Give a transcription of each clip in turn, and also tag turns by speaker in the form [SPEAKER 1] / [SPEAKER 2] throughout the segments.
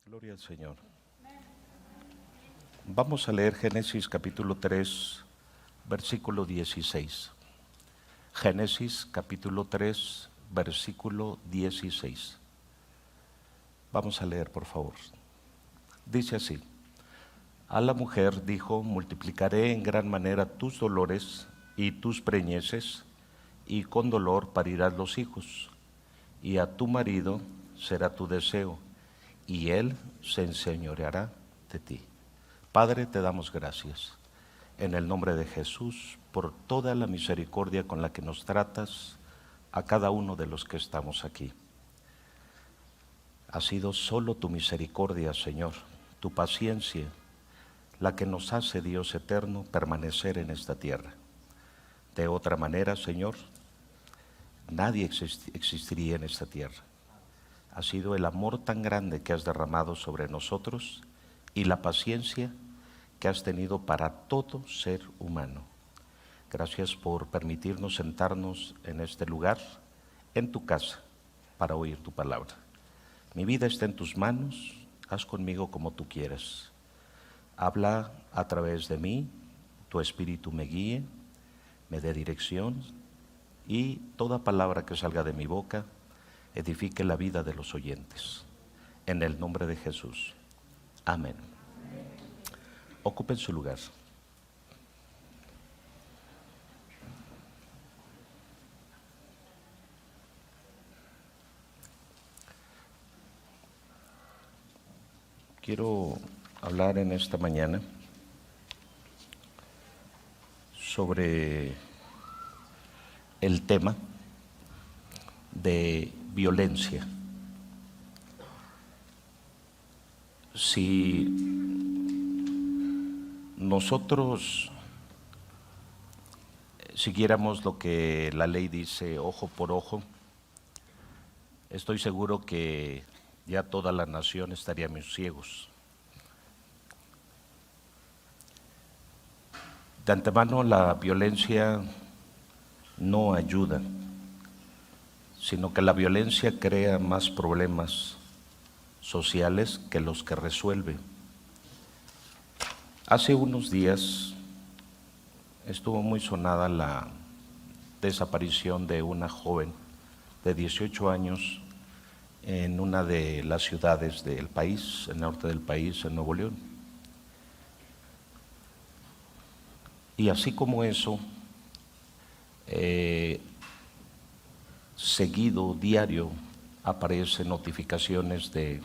[SPEAKER 1] Gloria al Señor. Vamos a leer Génesis capítulo 3, versículo 16. Génesis capítulo 3, versículo 16. Vamos a leer, por favor. Dice así: a la mujer dijo: multiplicaré en gran manera tus dolores y tus preñeces, y con dolor parirás los hijos, y a tu marido será tu deseo, y él se enseñoreará de ti. Padre, te damos gracias en el nombre de Jesús por toda la misericordia con la que nos tratas a cada uno de los que estamos aquí. Ha sido solo tu misericordia, Señor, tu paciencia, la que nos hace, Dios eterno, permanecer en esta tierra. De otra manera, Señor, nadie existiría en esta tierra. Ha sido el amor tan grande que has derramado sobre nosotros y la paciencia que has tenido para todo ser humano. Gracias por permitirnos sentarnos en este lugar, en tu casa, para oír tu palabra. Mi vida está en tus manos, haz conmigo como tú quieras. Habla a través de mí, tu espíritu me guíe, me dé dirección, y toda palabra que salga de mi boca edifique la vida de los oyentes. En el nombre de Jesús. Amén. Ocupen su lugar. Quiero hablar en esta mañana sobre el tema de violencia. Si nosotros siguiéramos lo que la ley dice, ojo por ojo, estoy seguro que ya toda la nación estaríamos ciegos. De antemano, la violencia no ayuda, sino que la violencia crea más problemas sociales que los que resuelve. Hace unos días estuvo muy sonada la desaparición de una joven de 18 años en una de las ciudades del país, en el norte del país, en Nuevo León. Y así como eso, seguido, diario, aparecen notificaciones de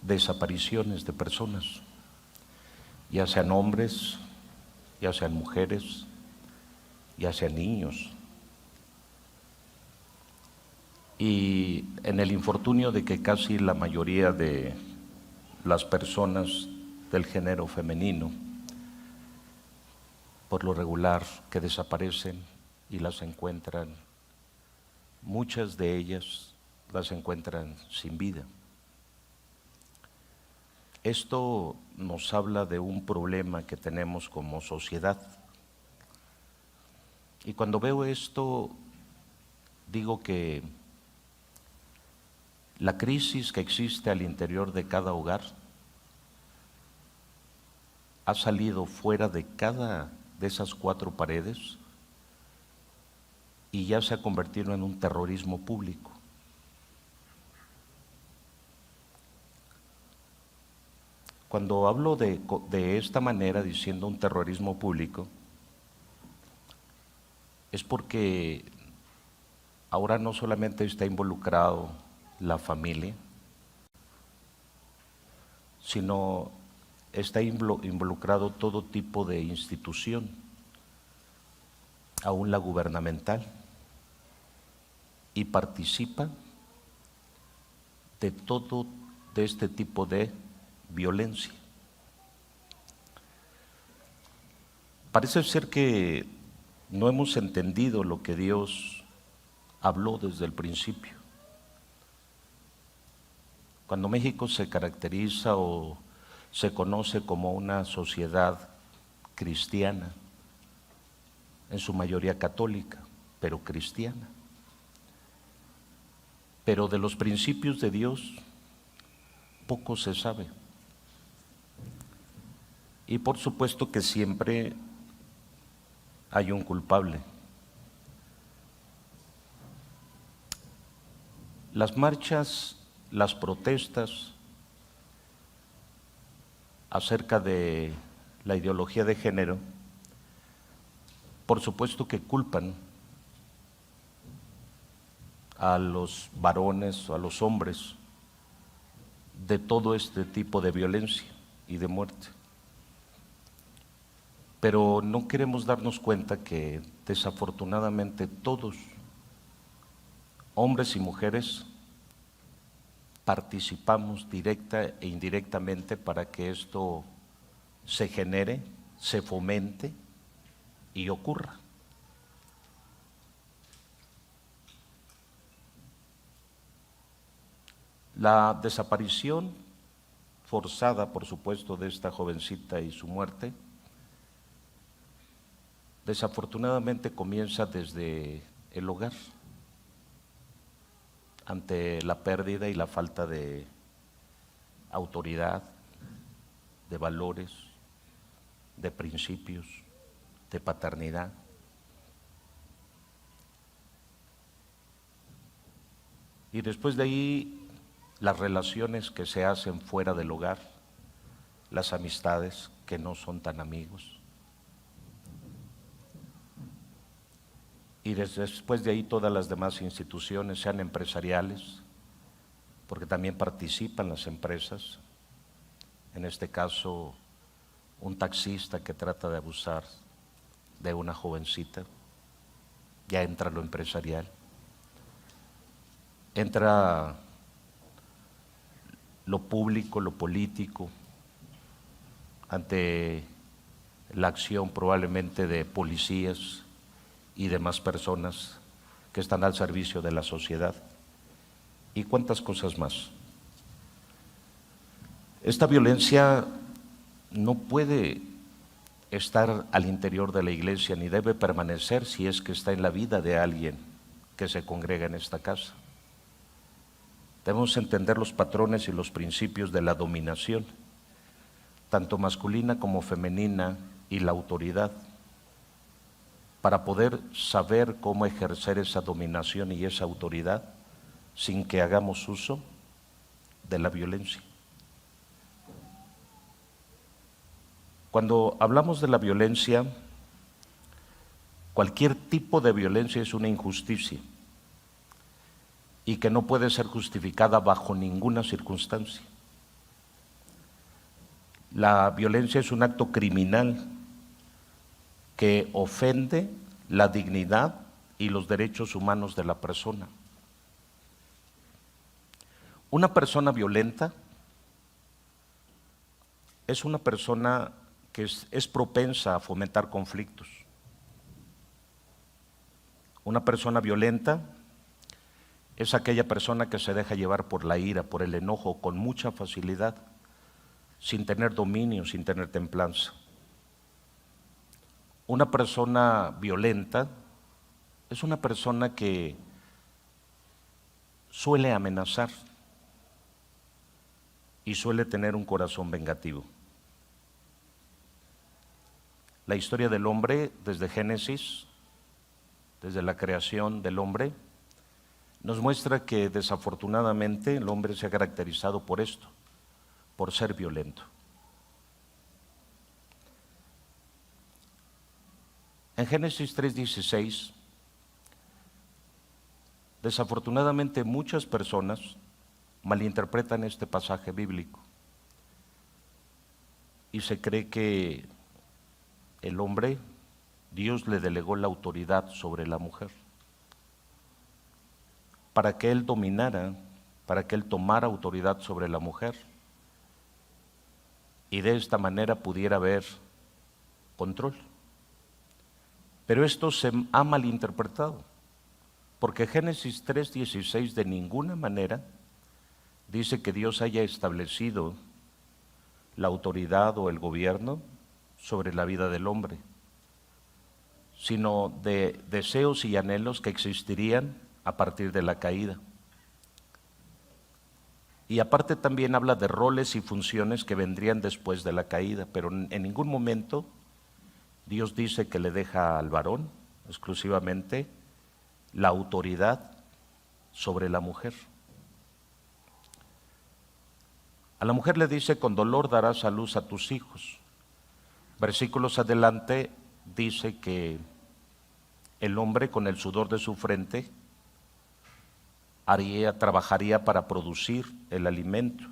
[SPEAKER 1] desapariciones de personas, ya sean hombres, ya sean mujeres, ya sean niños. Y en el infortunio de que casi la mayoría de las personas del género femenino, por lo regular, que desaparecen y las encuentran, muchas de ellas las encuentran sin vida. Esto nos habla de un problema que tenemos como sociedad. Y cuando veo esto, digo que la crisis que existe al interior de cada hogar ha salido fuera de cada de esas cuatro paredes y ya se ha convertido en un terrorismo público. Cuando hablo de esta manera, diciendo un terrorismo público, es porque ahora no solamente está involucrado la familia, sino está involucrado todo tipo de institución, aún la gubernamental, y participa de este tipo de violencia. Parece ser que no hemos entendido lo que Dios habló desde el principio. Cuando México se caracteriza o se conoce como una sociedad cristiana, en su mayoría católica, pero cristiana. Pero de los principios de Dios poco se sabe. Y por supuesto que siempre hay un culpable. Las marchas, las protestas acerca de la ideología de género, por supuesto que culpan a los varones o a los hombres de todo este tipo de violencia y de muerte. Pero no queremos darnos cuenta que desafortunadamente todos, hombres y mujeres, participamos directa e indirectamente para que esto se genere, se fomente y ocurra. La desaparición forzada, por supuesto, de esta jovencita y su muerte, desafortunadamente comienza desde el hogar, ante la pérdida y la falta de autoridad, de valores, de principios, de paternidad. Y después de ahí, las relaciones que se hacen fuera del hogar, las amistades que no son tan amigos. Y después de ahí todas las demás instituciones, sean empresariales, porque también participan las empresas, en este caso un taxista que trata de abusar de una jovencita, ya entra lo empresarial, entra lo público, lo político, ante la acción probablemente de policías y demás personas que están al servicio de la sociedad, y cuántas cosas más. Esta violencia no puede estar al interior de la iglesia, ni debe permanecer si es que está en la vida de alguien que se congrega en esta casa. Debemos entender los patrones y los principios de la dominación, tanto masculina como femenina, y la autoridad, para poder saber cómo ejercer esa dominación y esa autoridad sin que hagamos uso de la violencia. Cuando hablamos de la violencia, cualquier tipo de violencia es una injusticia y que no puede ser justificada bajo ninguna circunstancia. La violencia es un acto criminal que ofende la dignidad y los derechos humanos de la persona. Una persona violenta es una persona que es propensa a fomentar conflictos. Una persona violenta es aquella persona que se deja llevar por la ira, por el enojo, con mucha facilidad, sin tener dominio, sin tener templanza. Una persona violenta es una persona que suele amenazar y suele tener un corazón vengativo. La historia del hombre, desde Génesis, desde la creación del hombre, nos muestra que desafortunadamente el hombre se ha caracterizado por esto, por ser violento. En Génesis 3:16, desafortunadamente muchas personas malinterpretan este pasaje bíblico y se cree que el hombre, Dios le delegó la autoridad sobre la mujer para que él dominara, para que él tomara autoridad sobre la mujer y de esta manera pudiera haber control. Pero esto se ha malinterpretado, porque Génesis 3:16 de ninguna manera dice que Dios haya establecido la autoridad o el gobierno sobre la vida del hombre, sino de deseos y anhelos que existirían a partir de la caída. Y aparte también habla de roles y funciones que vendrían después de la caída, pero en ningún momento Dios dice que le deja al varón exclusivamente la autoridad sobre la mujer. A la mujer le dice: con dolor darás a luz a tus hijos. Versículos adelante dice que el hombre con el sudor de su frente trabajaría para producir el alimento.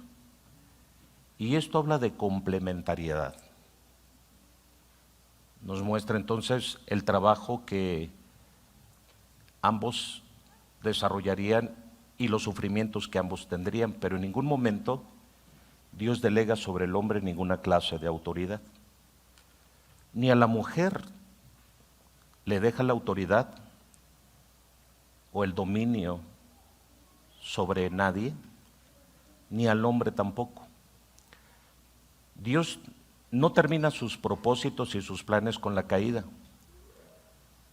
[SPEAKER 1] Y esto habla de complementariedad. Nos muestra entonces el trabajo que ambos desarrollarían y los sufrimientos que ambos tendrían, pero en ningún momento Dios delega sobre el hombre ninguna clase de autoridad. Ni a la mujer le deja la autoridad o el dominio sobre nadie, ni al hombre tampoco. Dios no termina sus propósitos y sus planes con la caída.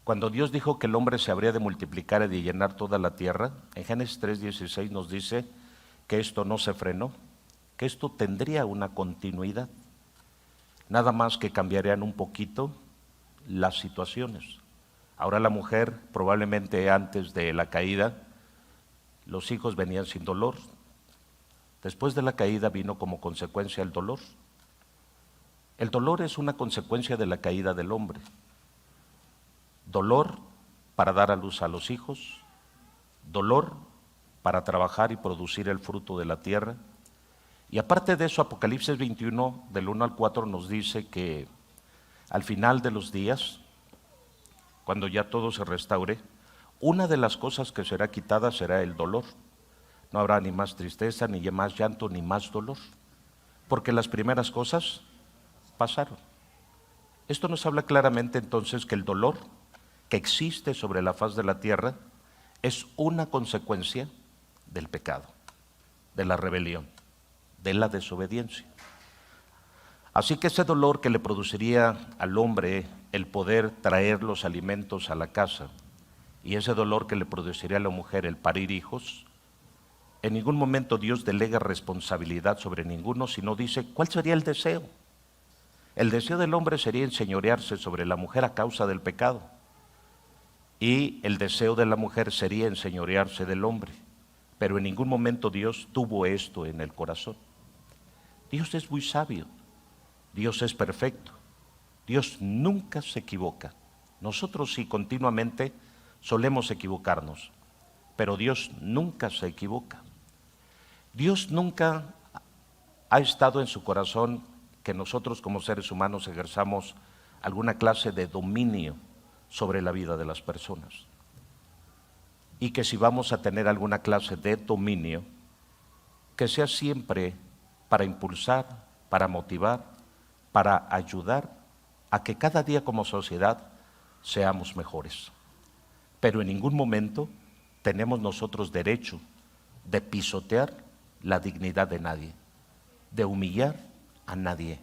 [SPEAKER 1] Cuando Dios dijo que el hombre se habría de multiplicar y de llenar toda la tierra, en Génesis 3:16 nos dice que esto no se frenó, que esto tendría una continuidad, nada más que cambiarían un poquito las situaciones. Ahora la mujer, probablemente antes de la caída, los hijos venían sin dolor. Después de la caída vino como consecuencia el dolor. El dolor es una consecuencia de la caída del hombre. Dolor para dar a luz a los hijos, dolor para trabajar y producir el fruto de la tierra. Y aparte de eso, Apocalipsis 21, del 1 al 4, nos dice que al final de los días, cuando ya todo se restaure, una de las cosas que será quitada será el dolor. No habrá ni más tristeza, ni más llanto, ni más dolor, porque las primeras cosas pasaron. Esto nos habla claramente entonces que el dolor que existe sobre la faz de la tierra es una consecuencia del pecado, de la rebelión, de la desobediencia. Así que ese dolor que le produciría al hombre el poder traer los alimentos a la casa, y ese dolor que le produciría a la mujer el parir hijos, en ningún momento Dios delega responsabilidad sobre ninguno, sino dice: ¿cuál sería el deseo? El deseo del hombre sería enseñorearse sobre la mujer a causa del pecado, y el deseo de la mujer sería enseñorearse del hombre, pero en ningún momento Dios tuvo esto en el corazón. Dios es muy sabio, Dios es perfecto, Dios nunca se equivoca. Nosotros sí continuamente solemos equivocarnos, pero Dios nunca se equivoca. Dios nunca ha estado en su corazón que nosotros como seres humanos ejerzamos alguna clase de dominio sobre la vida de las personas. Y que si vamos a tener alguna clase de dominio, que sea siempre para impulsar, para motivar, para ayudar a que cada día como sociedad seamos mejores. Pero en ningún momento tenemos nosotros derecho de pisotear la dignidad de nadie, de humillar a nadie.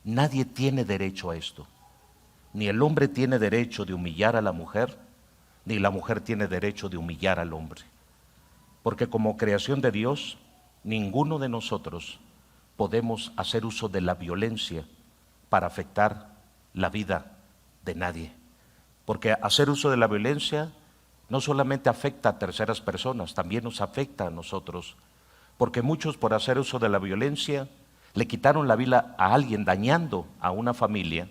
[SPEAKER 1] Nadie tiene derecho a esto. Ni el hombre tiene derecho de humillar a la mujer, ni la mujer tiene derecho de humillar al hombre. Porque como creación de Dios, ninguno de nosotros podemos hacer uso de la violencia para afectar la vida de nadie. Porque hacer uso de la violencia no solamente afecta a terceras personas, también nos afecta a nosotros. Porque muchos, por hacer uso de la violencia, le quitaron la vida a alguien, dañando a una familia,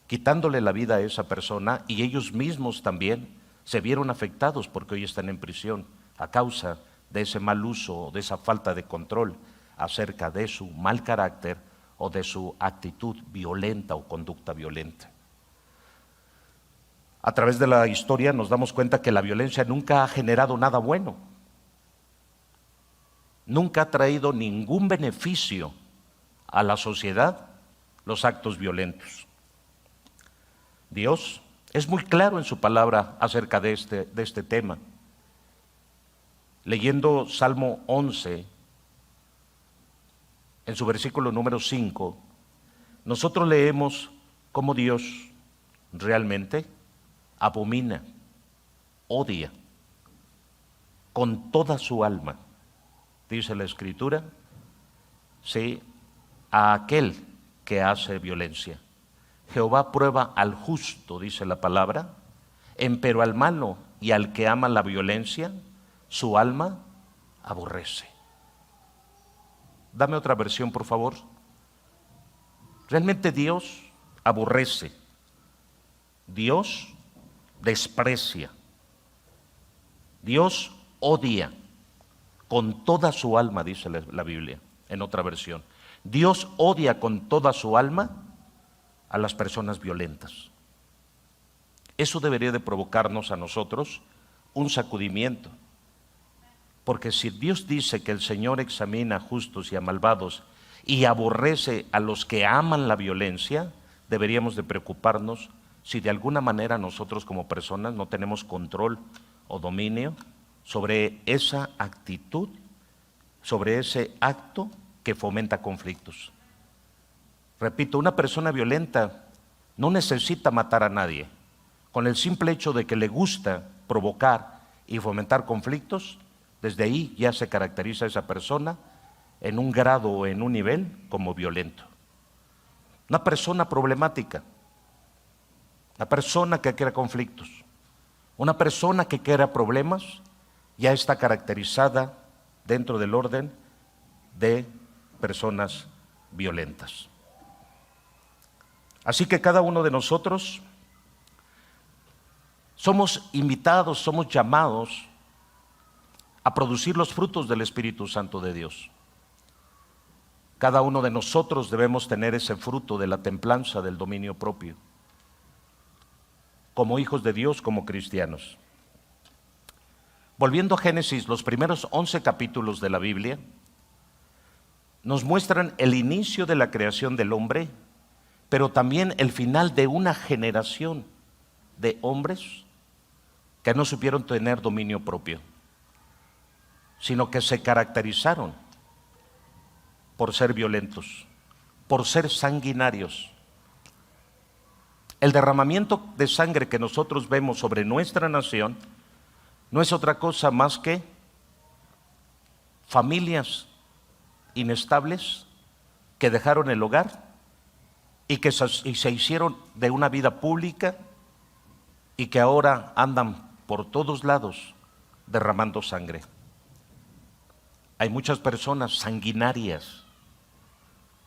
[SPEAKER 1] quitándole la vida a esa persona, y ellos mismos también se vieron afectados porque hoy están en prisión a causa de ese mal uso, de esa falta de control acerca de su mal carácter o de su actitud violenta o conducta violenta. A través de la historia nos damos cuenta que la violencia nunca ha generado nada bueno, nunca ha traído ningún beneficio a la sociedad los actos violentos. Dios es muy claro en su palabra acerca de este tema. Leyendo Salmo 11, en su versículo número 5, nosotros leemos cómo Dios realmente abomina, odia con toda su alma dice la Escritura, sí, a aquel que hace violencia. Jehová prueba al justo, dice la palabra, empero al malo y al que ama la violencia, su alma aborrece. Dame otra versión, por favor. Realmente Dios aborrece, Dios desprecia, Dios odia con toda su alma, dice la Biblia, en otra versión. Dios odia con toda su alma a las personas violentas. Eso debería de provocarnos a nosotros un sacudimiento. Porque si Dios dice que el Señor examina a justos y a malvados y aborrece a los que aman la violencia, deberíamos de preocuparnos si de alguna manera nosotros como personas no tenemos control o dominio sobre esa actitud, sobre ese acto que fomenta conflictos. Repito, una persona violenta no necesita matar a nadie. Con el simple hecho de que le gusta provocar y fomentar conflictos, desde ahí ya se caracteriza a esa persona en un grado o en un nivel como violento. Una persona problemática, una persona que crea conflictos, una persona que crea problemas, ya está caracterizada dentro del orden de personas violentas. Así que cada uno de nosotros somos invitados, somos llamados a producir los frutos del Espíritu Santo de Dios. Cada uno de nosotros debemos tener ese fruto de la templanza, del dominio propio, como hijos de Dios, como cristianos. Volviendo a Génesis, los primeros 11 capítulos de la Biblia nos muestran el inicio de la creación del hombre, pero también el final de una generación de hombres que no supieron tener dominio propio, sino que se caracterizaron por ser violentos, por ser sanguinarios. El derramamiento de sangre que nosotros vemos sobre nuestra nación no es otra cosa más que familias inestables que dejaron el hogar y que se hicieron de una vida pública y que ahora andan por todos lados derramando sangre. Hay muchas personas sanguinarias.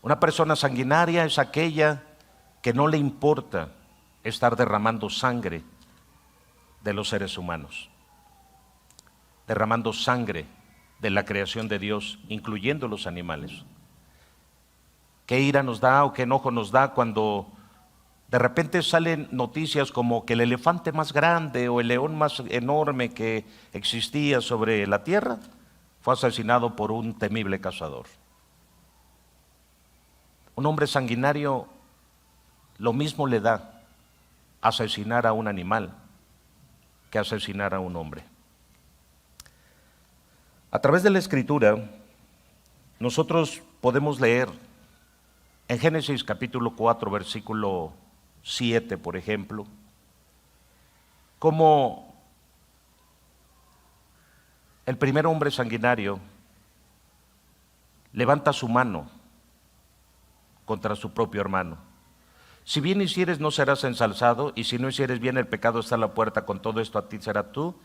[SPEAKER 1] Una persona sanguinaria es aquella que no le importa estar derramando sangre de los seres humanos, derramando sangre de la creación de Dios, incluyendo los animales. ¿Qué ira nos da o qué enojo nos da cuando de repente salen noticias como que el elefante más grande o el león más enorme que existía sobre la tierra fue asesinado por un temible cazador? Un hombre sanguinario lo mismo le da asesinar a un animal que asesinar a un hombre. A través de la Escritura, nosotros podemos leer en Génesis capítulo 4, versículo 7, por ejemplo, cómo el primer hombre sanguinario levanta su mano contra su propio hermano. Si bien hicieres, no serás ensalzado, y si no hicieres bien, el pecado está a la puerta. Con todo esto a ti será tú,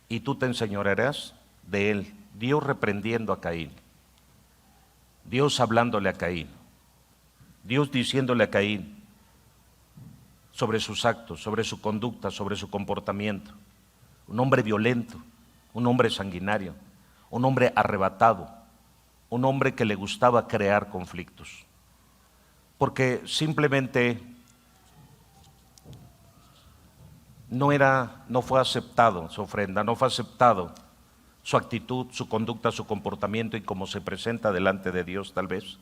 [SPEAKER 1] y tú te enseñorearás de él. Dios reprendiendo a Caín, Dios hablándole a Caín, Dios diciéndole a Caín sobre sus actos, sobre su conducta, sobre su comportamiento. Un hombre violento, un hombre sanguinario, un hombre arrebatado, un hombre que le gustaba crear conflictos, porque simplemente no fue aceptado su ofrenda, no fue aceptado su actitud, su conducta, su comportamiento y cómo se presenta delante de Dios. Tal vez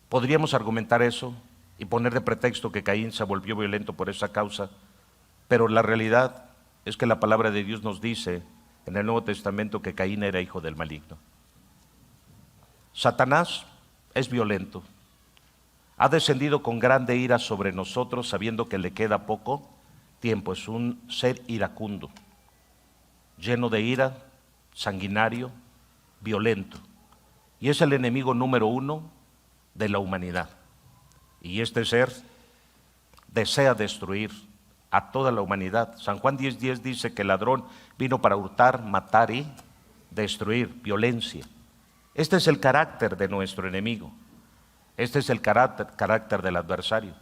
[SPEAKER 1] podríamos argumentar eso y poner de pretexto que Caín se volvió violento por esa causa, pero la realidad es que la palabra de Dios nos dice en el Nuevo Testamento que Caín era hijo del maligno. Satanás es violento, ha descendido con grande ira sobre nosotros sabiendo que le queda poco tiempo. Es un ser iracundo, lleno de ira, sanguinario, violento y es el enemigo número uno de la humanidad. Y este ser desea destruir a toda la humanidad. San Juan 10:10 dice que el ladrón vino para hurtar, matar y destruir, violencia. Este es el carácter de nuestro enemigo. Este es el carácter del adversario.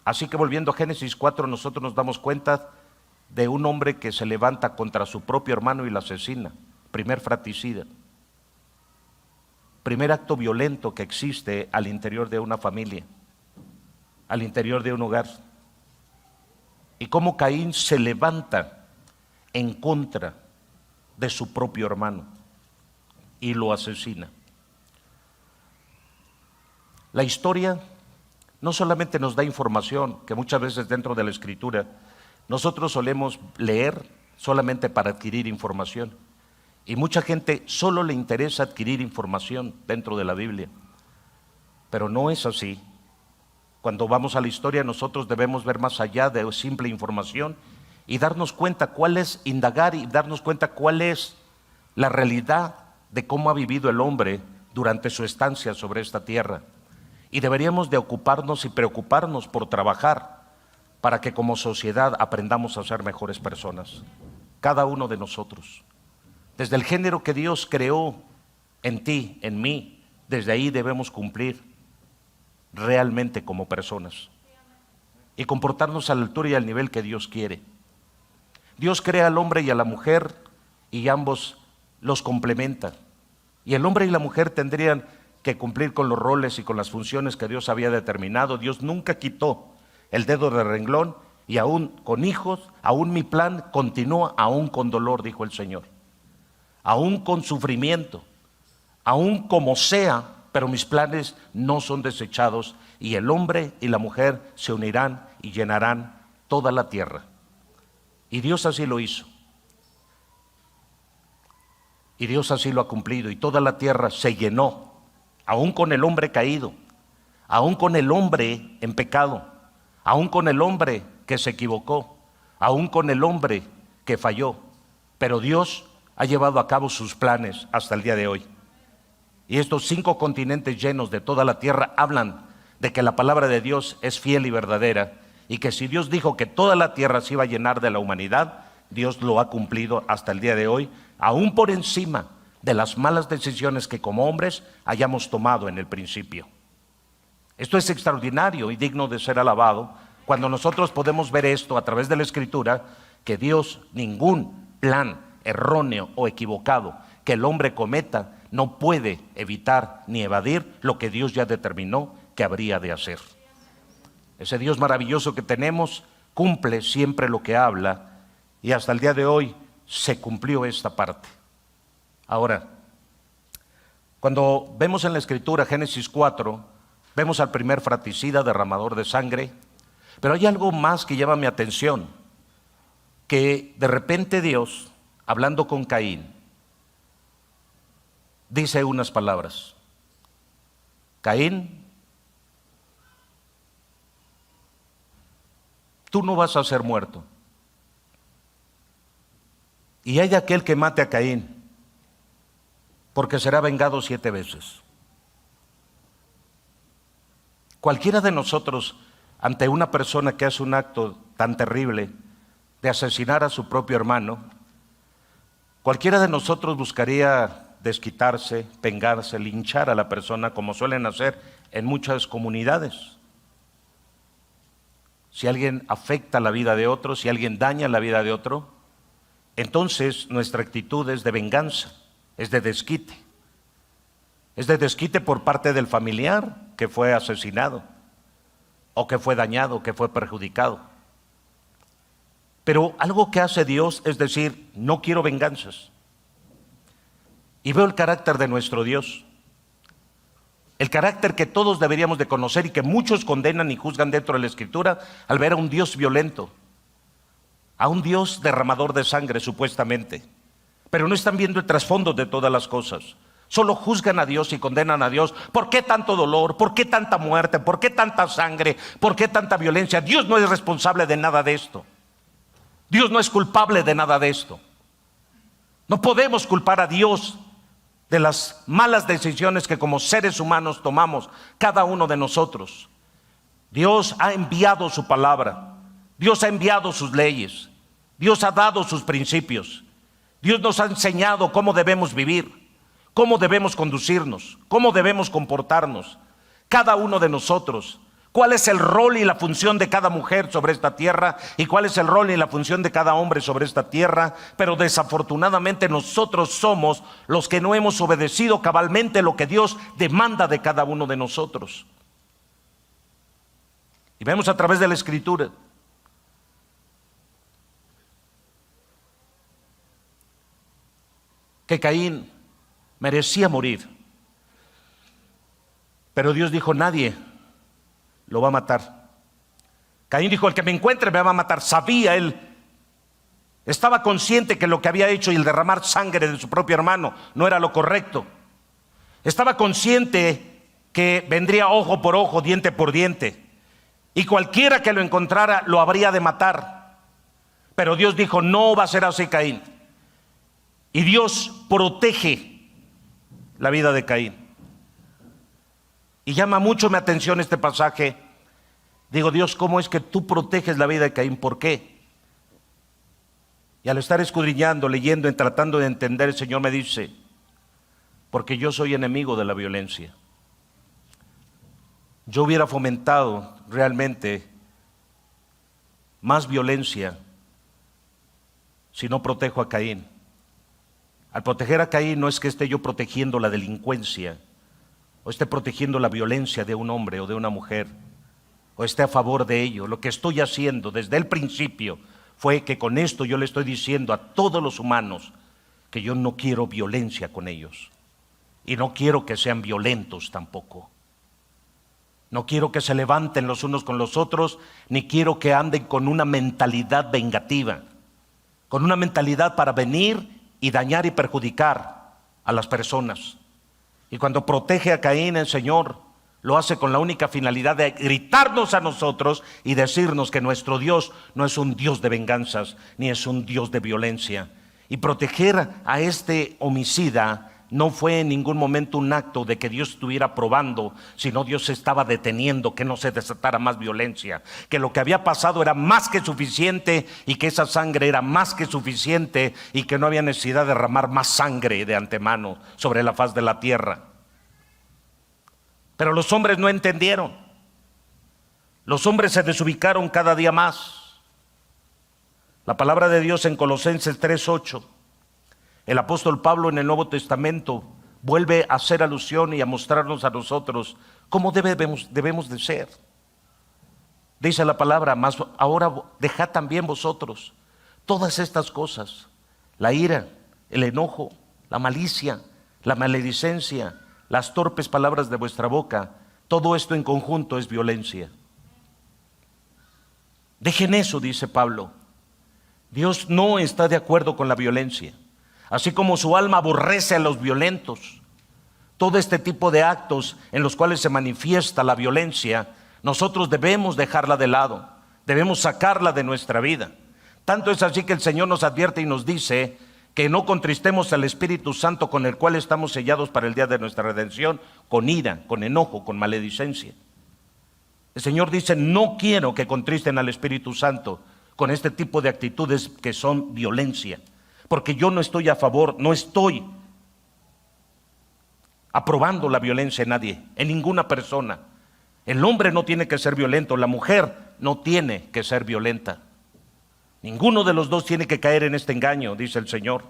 [SPEAKER 1] Así que volviendo a Génesis 4, nosotros nos damos cuenta de un hombre que se levanta contra su propio hermano y lo asesina. Primer fratricida. Primer acto violento que existe al interior de una familia, al interior de un hogar. Y cómo Caín se levanta en contra de su propio hermano y lo asesina. La historia no solamente nos da información, que muchas veces dentro de la Escritura nosotros solemos leer solamente para adquirir información. Y mucha gente solo le interesa adquirir información dentro de la Biblia. Pero no es así. Cuando vamos a la historia nosotros debemos ver más allá de simple información y darnos cuenta cuál es, indagar y darnos cuenta cuál es la realidad de cómo ha vivido el hombre durante su estancia sobre esta tierra. Y deberíamos de ocuparnos y preocuparnos por trabajar para que como sociedad aprendamos a ser mejores personas. Cada uno de nosotros. Desde el género que Dios creó en ti, en mí, desde ahí debemos cumplir realmente como personas y comportarnos a la altura y al nivel que Dios quiere. Dios crea al hombre y a la mujer y ambos los complementa. Y el hombre y la mujer tendrían que cumplir con los roles y con las funciones que Dios había determinado. Dios nunca quitó el dedo del renglón y aún con hijos, aún mi plan continúa, aún con dolor, dijo el Señor. Aún con sufrimiento, aún como sea, pero mis planes no son desechados y el hombre y la mujer se unirán y llenarán toda la tierra. Y Dios así lo hizo. Y Dios así lo ha cumplido y toda la tierra se llenó, aún con el hombre caído, aún con el hombre en pecado, aún con el hombre que se equivocó, aún con el hombre que falló, pero Dios ha llevado a cabo sus planes hasta el día de hoy. Y estos 5 continentes llenos de toda la tierra hablan de que la palabra de Dios es fiel y verdadera y que si Dios dijo que toda la tierra se iba a llenar de la humanidad, Dios lo ha cumplido hasta el día de hoy, aún por encima de las malas decisiones que como hombres hayamos tomado en el principio. Esto es extraordinario y digno de ser alabado cuando nosotros podemos ver esto a través de la Escritura, que Dios ningún plan erróneo o equivocado que el hombre cometa no puede evitar ni evadir lo que Dios ya determinó que habría de hacer. Ese Dios maravilloso que tenemos cumple siempre lo que habla y hasta el día de hoy se cumplió esta parte. Ahora, cuando vemos en la Escritura Génesis 4, vemos al primer fratricida derramador de sangre, pero hay algo más que llama mi atención, que de repente Dios, hablando con Caín, dice unas palabras: Caín, tú no vas a ser muerto. Y hay aquel que mate a Caín, porque será vengado 7 veces. Cualquiera de nosotros, ante una persona que hace un acto tan terrible de asesinar a su propio hermano, cualquiera de nosotros buscaría desquitarse, vengarse, linchar a la persona, como suelen hacer en muchas comunidades. Si alguien afecta la vida de otro, si alguien daña la vida de otro, entonces nuestra actitud es de venganza, es de desquite. Es de desquite por parte del familiar que fue asesinado, o que fue dañado, que fue perjudicado. Pero algo que hace Dios es decir, no quiero venganzas. Y veo el carácter de nuestro Dios, el carácter que todos deberíamos de conocer y que muchos condenan y juzgan dentro de la Escritura al ver a un Dios violento, a un Dios derramador de sangre supuestamente, pero no están viendo el trasfondo de todas las cosas. Solo juzgan a Dios y condenan a Dios. ¿Por qué tanto dolor? ¿Por qué tanta muerte? ¿Por qué tanta sangre? ¿Por qué tanta violencia? Dios no es responsable de nada de esto. Dios no es culpable de nada de esto. No podemos culpar a Dios de las malas decisiones que como seres humanos tomamos cada uno de nosotros. Dios ha enviado su palabra, Dios ha enviado sus leyes, Dios ha dado sus principios, Dios nos ha enseñado cómo debemos vivir, cómo debemos conducirnos, cómo debemos comportarnos, cada uno de nosotros. ¿Cuál es el rol y la función de cada mujer sobre esta tierra? ¿Y cuál es el rol y la función de cada hombre sobre esta tierra? Pero desafortunadamente nosotros somos los que no hemos obedecido cabalmente lo que Dios demanda de cada uno de nosotros. Y vemos a través de la Escritura que Caín merecía morir. Pero Dios dijo: nadie lo va a matar. Caín dijo: el que me encuentre me va a matar. Sabía él, estaba consciente que lo que había hecho y el derramar sangre de su propio hermano no era lo correcto. Estaba consciente que vendría ojo por ojo, diente por diente, y cualquiera que lo encontrara lo habría de matar. Pero Dios dijo: no va a ser así, Caín. Y Dios protege la vida de Caín. Y llama mucho mi atención este pasaje. Digo: Dios, ¿cómo es que tú proteges la vida de Caín? ¿Por qué? Y al estar escudriñando, leyendo, y tratando de entender, el Señor me dice: porque yo soy enemigo de la violencia. Yo hubiera fomentado realmente más violencia si no protejo a Caín. Al proteger a Caín no es que esté yo protegiendo la delincuencia, o esté protegiendo la violencia de un hombre o de una mujer, o esté a favor de ello. Lo que estoy haciendo desde el principio fue que con esto yo le estoy diciendo a todos los humanos que yo no quiero violencia con ellos, y no quiero que sean violentos tampoco. No quiero que se levanten los unos con los otros, ni quiero que anden con una mentalidad vengativa, con una mentalidad para venir y dañar y perjudicar a las personas. Y cuando protege a Caín, el Señor lo hace con la única finalidad de gritarnos a nosotros y decirnos que nuestro Dios no es un Dios de venganzas, ni es un Dios de violencia. Y proteger a este homicida no fue en ningún momento un acto de que Dios estuviera probando, sino Dios estaba deteniendo que no se desatara más violencia, que lo que había pasado era más que suficiente, y que esa sangre era más que suficiente, y que no había necesidad de derramar más sangre de antemano sobre la faz de la tierra. Pero los hombres no entendieron. Los hombres se desubicaron cada día más. La palabra de Dios en Colosenses 3:8, el apóstol Pablo en el Nuevo Testamento vuelve a hacer alusión y a mostrarnos a nosotros cómo debemos de ser. Dice la palabra: mas ahora dejad también vosotros todas estas cosas: la ira, el enojo, la malicia, la maledicencia, las torpes palabras de vuestra boca. Todo esto en conjunto es violencia. Dejen eso, dice Pablo. Dios no está de acuerdo con la violencia. Así como su alma aborrece a los violentos, todo este tipo de actos en los cuales se manifiesta la violencia, nosotros debemos dejarla de lado, debemos sacarla de nuestra vida. Tanto es así que el Señor nos advierte y nos dice que no contristemos al Espíritu Santo, con el cual estamos sellados para el día de nuestra redención, con ira, con enojo, con maledicencia. El Señor dice: no quiero que contristen al Espíritu Santo con este tipo de actitudes que son violencia, porque yo no estoy a favor, no estoy aprobando la violencia en nadie, en ninguna persona. El hombre no tiene que ser violento, la mujer no tiene que ser violenta. Ninguno de los dos tiene que caer en este engaño, dice el Señor.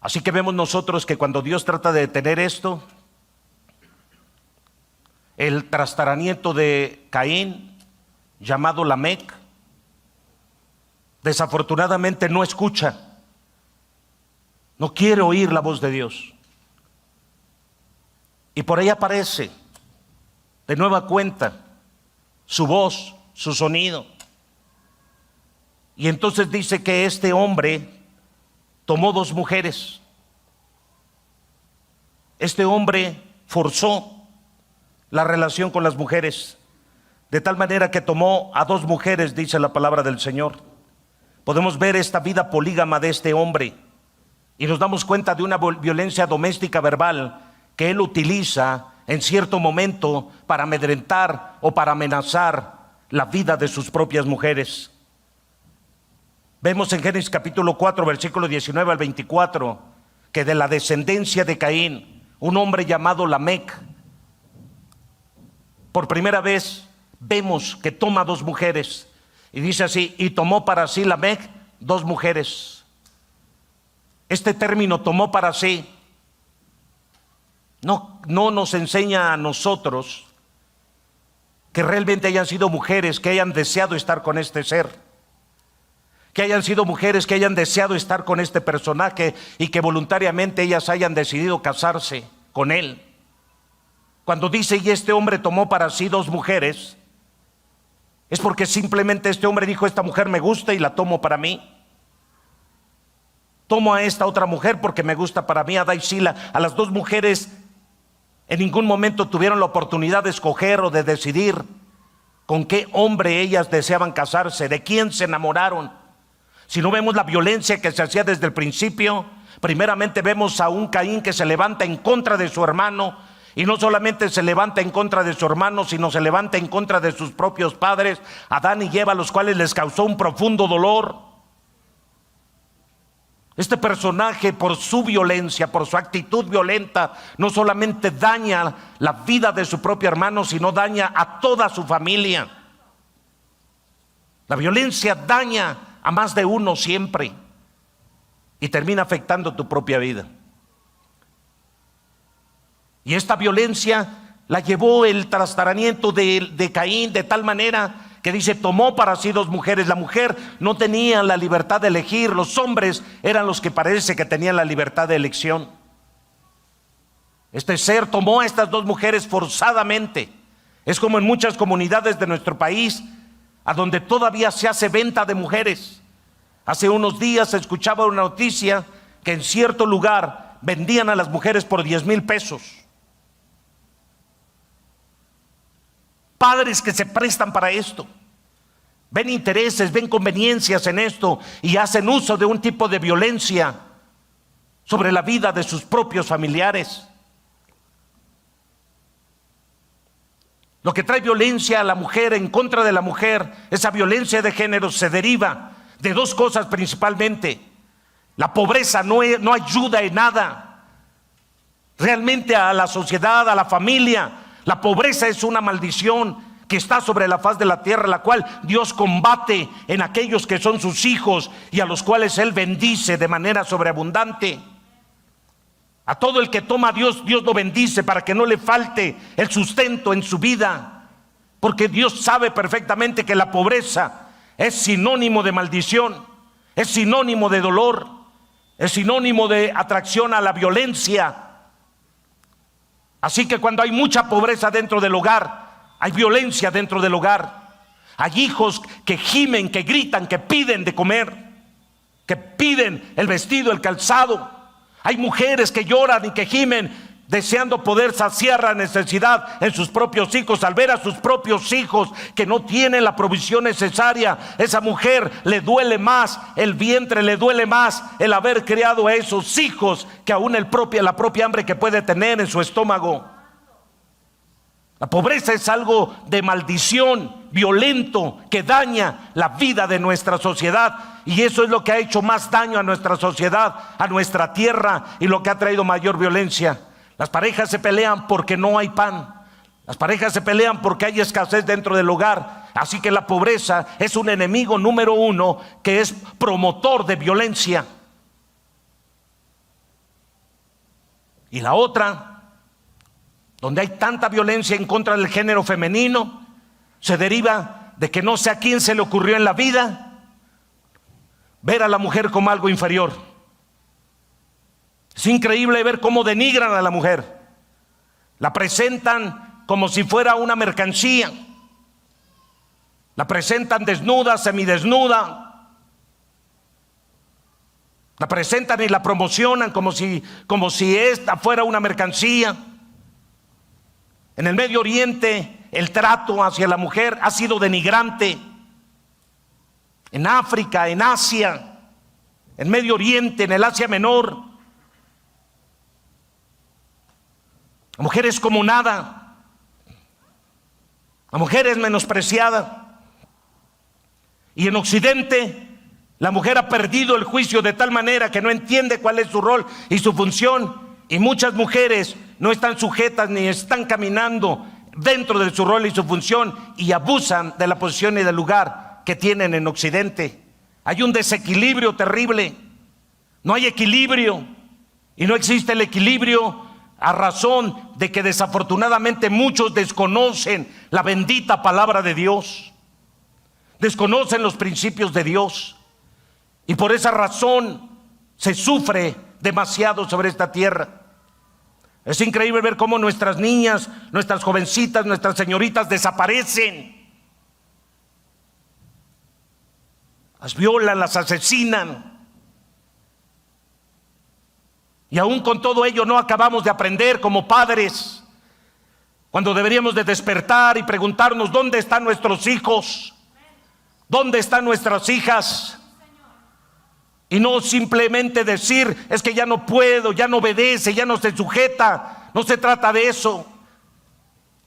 [SPEAKER 1] Así que vemos nosotros que cuando Dios trata de detener esto, el trastaraniento de Caín, llamado Lamec, desafortunadamente no escucha, no quiere oír la voz de Dios. Y por ahí aparece de nueva cuenta su voz, su sonido. Y entonces dice que este hombre tomó 2 mujeres. Este hombre forzó la relación con las mujeres, de tal manera que tomó a 2 mujeres, dice la palabra del Señor. podemos ver esta vida polígama de este hombre y nos damos cuenta de una violencia doméstica verbal que él utiliza en cierto momento para amedrentar o para amenazar la vida de sus propias mujeres. Vemos en Génesis capítulo 4, versículo 19 al 24, que de la descendencia de Caín, un hombre llamado Lamec, por primera vez vemos que toma dos mujeres. Y dice así: y tomó para sí Lamec dos mujeres. Este término tomó para sí no nos enseña a nosotros que realmente hayan sido mujeres que hayan deseado estar con este ser, que hayan sido mujeres que hayan deseado estar con este personaje y que voluntariamente ellas hayan decidido casarse con él. Cuando dice y este hombre tomó para sí dos mujeres, es porque simplemente este hombre dijo: esta mujer me gusta y la tomo para mí. Tomo a esta otra mujer porque me gusta para mí. Ada y Sila, a las dos mujeres en ningún momento tuvieron la oportunidad de escoger o de decidir con qué hombre ellas deseaban casarse, de quién se enamoraron. Si no vemos la violencia que se hacía desde el principio, primeramente vemos a un Caín que se levanta en contra de su hermano, y no solamente se levanta en contra de su hermano, sino se levanta en contra de sus propios padres, Adán y Eva, a los cuales les causó un profundo dolor. Este personaje, por su violencia, por su actitud violenta, no solamente daña la vida de su propio hermano, sino daña a toda su familia. La violencia daña a más de uno siempre y termina afectando tu propia vida. Y esta violencia la llevó el trastaramiento de Caín de tal manera que dice: tomó para sí dos mujeres. La mujer no tenía la libertad de elegir, los hombres eran los que parece que tenían la libertad de elección. Este ser tomó a estas dos mujeres forzadamente. Es como en muchas comunidades de nuestro país, a donde todavía se hace venta de mujeres. Hace unos días se escuchaba una noticia que en cierto lugar vendían a las mujeres por 10,000 pesos. Padres que se prestan para esto, ven intereses, ven conveniencias en esto y hacen uso de un tipo de violencia sobre la vida de sus propios familiares. Lo que trae violencia a la mujer, en contra de la mujer, esa violencia de género se deriva de dos cosas principalmente. La pobreza no ayuda en nada realmente a la sociedad, a la familia. La pobreza es una maldición que está sobre la faz de la tierra, la cual Dios combate en aquellos que son sus hijos y a los cuales Él bendice de manera sobreabundante. A todo el que toma a Dios, Dios lo bendice para que no le falte el sustento en su vida, porque Dios sabe perfectamente que la pobreza es sinónimo de maldición, es sinónimo de dolor, es sinónimo de atracción a la violencia. Así que cuando hay mucha pobreza dentro del hogar, hay violencia dentro del hogar. Hay hijos que gimen, que gritan, que piden de comer, que piden el vestido, el calzado. Hay mujeres que lloran y que gimen deseando poder saciar la necesidad en sus propios hijos. Al ver a sus propios hijos que no tienen la provisión necesaria, esa mujer le duele más el vientre, le duele más el haber criado a esos hijos que aún la propia hambre que puede tener en su estómago. La pobreza es algo de maldición, violento, que daña la vida de nuestra sociedad, y eso es lo que ha hecho más daño a nuestra sociedad, a nuestra tierra, y lo que ha traído mayor violencia. Las parejas se pelean porque no hay pan. Las parejas se pelean porque hay escasez dentro del hogar. Así que la pobreza es un enemigo número uno que es promotor de violencia. Y la otra, donde hay tanta violencia en contra del género femenino, se deriva de que no sé a quién se le ocurrió en la vida ver a la mujer como algo inferior. Es increíble ver cómo denigran a la mujer. La presentan como si fuera una mercancía. La presentan desnuda, semidesnuda. La presentan y la promocionan como si esta fuera una mercancía. En el Medio Oriente, el trato hacia la mujer ha sido denigrante. en África, en Asia, en Medio Oriente, en el Asia Menor. La mujer es como nada. La mujer es menospreciada. Y en Occidente, la mujer ha perdido el juicio de tal manera que no entiende cuál es su rol y su función. Y muchas mujeres no están sujetas ni están caminando dentro de su rol y su función, y abusan de la posición y del lugar que tienen en Occidente. Hay un desequilibrio terrible. No hay equilibrio. Y no existe el equilibrio a razón de que desafortunadamente muchos desconocen la bendita palabra de Dios. Desconocen los principios de Dios. Y por esa razón se sufre demasiado sobre esta tierra. Es increíble ver cómo nuestras niñas, nuestras jovencitas, nuestras señoritas desaparecen. Las violan, las asesinan. Y aún con todo ello no acabamos de aprender como padres, cuando deberíamos de despertar y preguntarnos: ¿dónde están nuestros hijos? ¿Dónde están nuestras hijas? Y no simplemente decir: es que ya no puedo, ya no obedece, ya no se sujeta. No se trata de eso.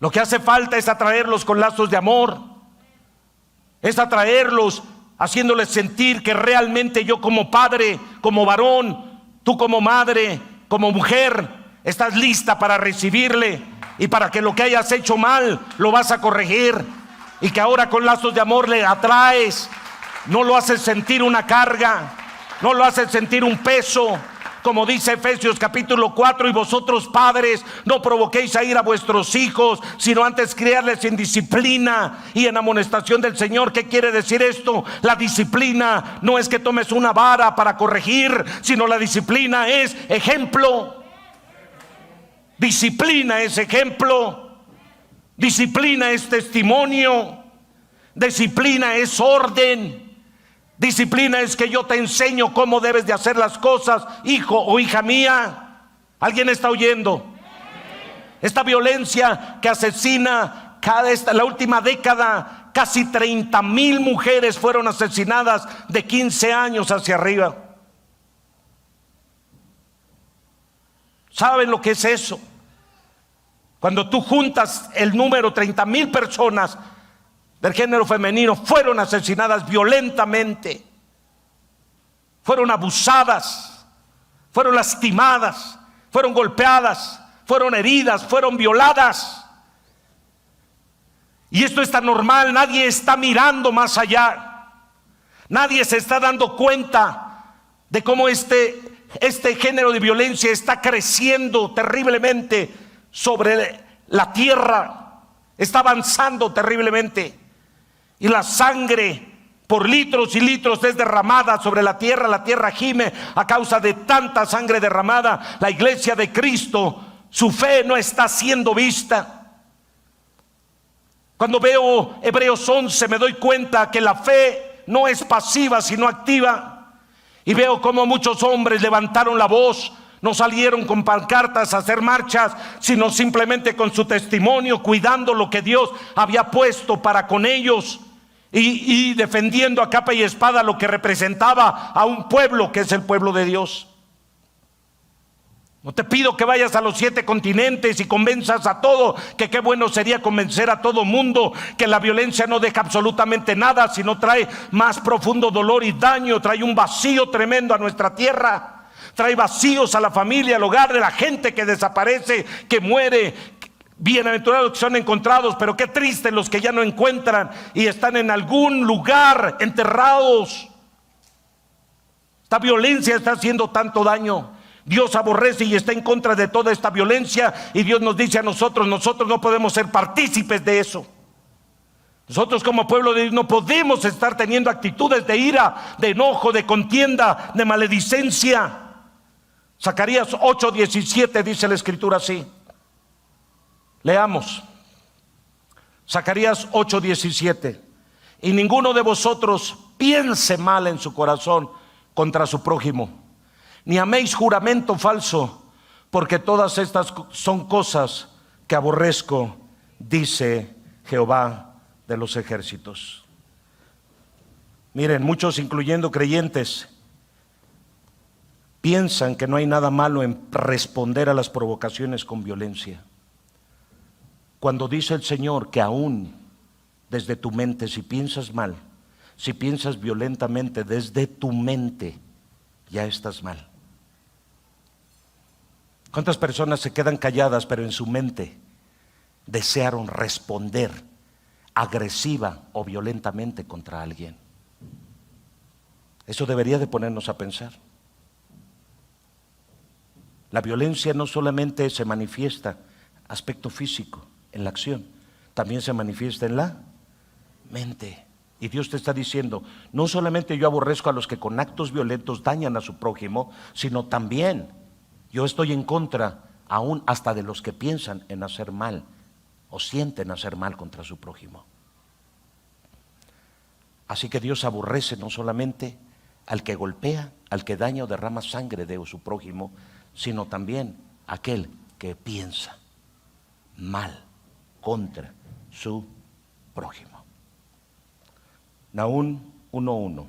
[SPEAKER 1] Lo que hace falta es atraerlos con lazos de amor. Es atraerlos haciéndoles sentir que realmente yo como padre, como varón, tú como madre, como mujer, estás lista para recibirle, y para que lo que hayas hecho mal lo vas a corregir, y que ahora con lazos de amor le atraes. No lo haces sentir una carga, no lo haces sentir un peso, como dice Efesios capítulo 4: y vosotros padres no provoquéis a ir a vuestros hijos, sino antes criarles en disciplina y en amonestación del Señor. ¿Qué quiere decir esto? La disciplina no es que tomes una vara para corregir, sino la disciplina es ejemplo. Disciplina es ejemplo. Disciplina es testimonio. Disciplina es orden. Disciplina es que yo te enseño cómo debes de hacer las cosas, hijo o hija mía. ¿Alguien está oyendo? Esta violencia que asesina la última década, casi 30,000 mujeres fueron asesinadas de 15 años hacia arriba. ¿Saben lo que es eso? Cuando tú juntas el número, 30,000 personas del género femenino fueron asesinadas violentamente, fueron abusadas, fueron lastimadas, fueron golpeadas, fueron heridas, fueron violadas. Y esto está normal, nadie está mirando más allá. Nadie se está dando cuenta de cómo este género de violencia está creciendo terriblemente sobre la tierra, está avanzando terriblemente. Y la sangre por litros y litros es derramada sobre la tierra gime a causa de tanta sangre derramada. La iglesia de Cristo, su fe no está siendo vista. Cuando veo Hebreos 11 me doy cuenta que la fe no es pasiva sino activa. Y veo cómo muchos hombres levantaron la voz, no salieron con pancartas a hacer marchas, sino simplemente con su testimonio, cuidando lo que Dios había puesto para con ellos. Y defendiendo a capa y espada lo que representaba a un pueblo que es el pueblo de Dios. No te pido que vayas a los 7 continentes y convenzas a todo, que qué bueno sería convencer a todo mundo que la violencia no deja absolutamente nada, sino trae más profundo dolor y daño, trae un vacío tremendo a nuestra tierra, trae vacíos a la familia, al hogar de la gente que desaparece, que muere. Bienaventurados los que son encontrados, pero qué triste los que ya no encuentran y están en algún lugar enterrados. Esta violencia está haciendo tanto daño. Dios aborrece y está en contra de toda esta violencia, y Dios nos dice a nosotros no podemos ser partícipes de eso. Nosotros como pueblo de Dios no podemos estar teniendo actitudes de ira, de enojo, de contienda, de maledicencia. Zacarías 8:17 dice la escritura así. Leamos Zacarías 8:17. Y ninguno de vosotros piense mal en su corazón contra su prójimo, ni améis juramento falso, porque todas estas son cosas que aborrezco, dice Jehová de los ejércitos. Miren, muchos, incluyendo creyentes, piensan que no hay nada malo en responder a las provocaciones con violencia. Cuando dice el Señor que aún desde tu mente, si piensas mal, si piensas violentamente desde tu mente, ya estás mal. ¿Cuántas personas se quedan calladas pero en su mente desearon responder agresiva o violentamente contra alguien? Eso debería de ponernos a pensar. La violencia no solamente se manifiesta aspecto físico, en la acción, también se manifiesta en la mente. Y Dios te está diciendo, no solamente yo aborrezco a los que con actos violentos dañan a su prójimo, sino también yo estoy en contra aún hasta de los que piensan en hacer mal o sienten hacer mal contra su prójimo. Así que Dios aborrece no solamente al que golpea, al que daña o derrama sangre de su prójimo, sino también aquel que piensa mal contra su prójimo. Nahum 1:1.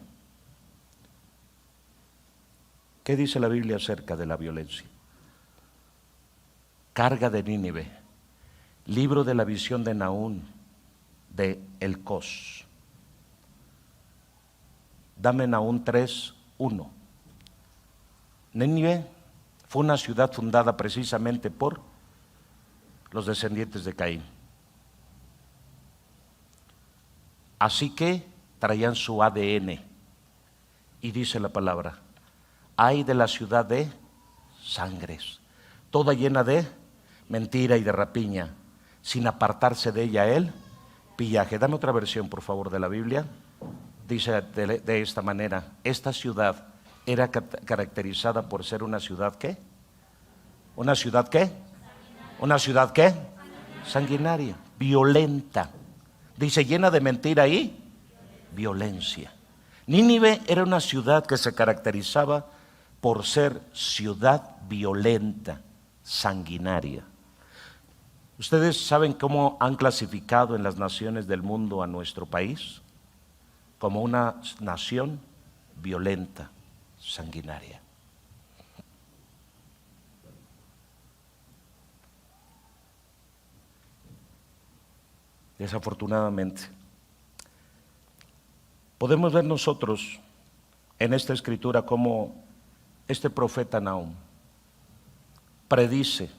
[SPEAKER 1] ¿Qué dice la Biblia acerca de la violencia? Carga de Nínive, libro de la visión de Nahum de Elcós. Dame Nahum 3:1. Nínive fue una ciudad fundada precisamente por los descendientes de Caín. Así que traían su ADN. Y dice la palabra, ay de la ciudad de sangres, toda llena de mentira y de rapiña, sin apartarse de ella el pillaje. Dame otra versión, por favor, de la Biblia. Dice de esta manera, esta ciudad era caracterizada por ser una ciudad ¿qué? ¿Una ciudad qué? ¿Una ciudad qué? Sanguinaria, violenta. Dice llena de mentira y violencia. Nínive era una ciudad que se caracterizaba por ser ciudad violenta, sanguinaria. ¿Ustedes saben cómo han clasificado en las naciones del mundo a nuestro país? Como una nación violenta, sanguinaria. Desafortunadamente, podemos ver nosotros en esta escritura cómo este profeta Nahum predice,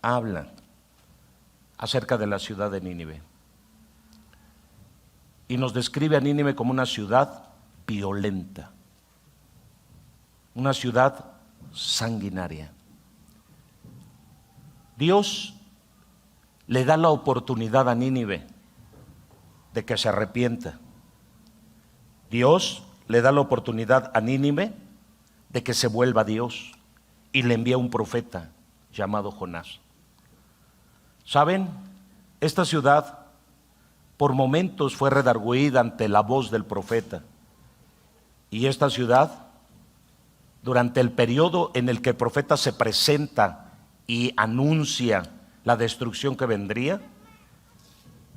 [SPEAKER 1] habla acerca de la ciudad de Nínive y nos describe a Nínive como una ciudad violenta, una ciudad sanguinaria. Dios le da la oportunidad a Nínive de que se arrepienta. Dios le da la oportunidad a Nínive de que se vuelva a Dios y le envía un profeta llamado Jonás. ¿Saben? Esta ciudad por momentos fue redargüida ante la voz del profeta. Y esta ciudad, durante el periodo en el que el profeta se presenta y anuncia la destrucción que vendría,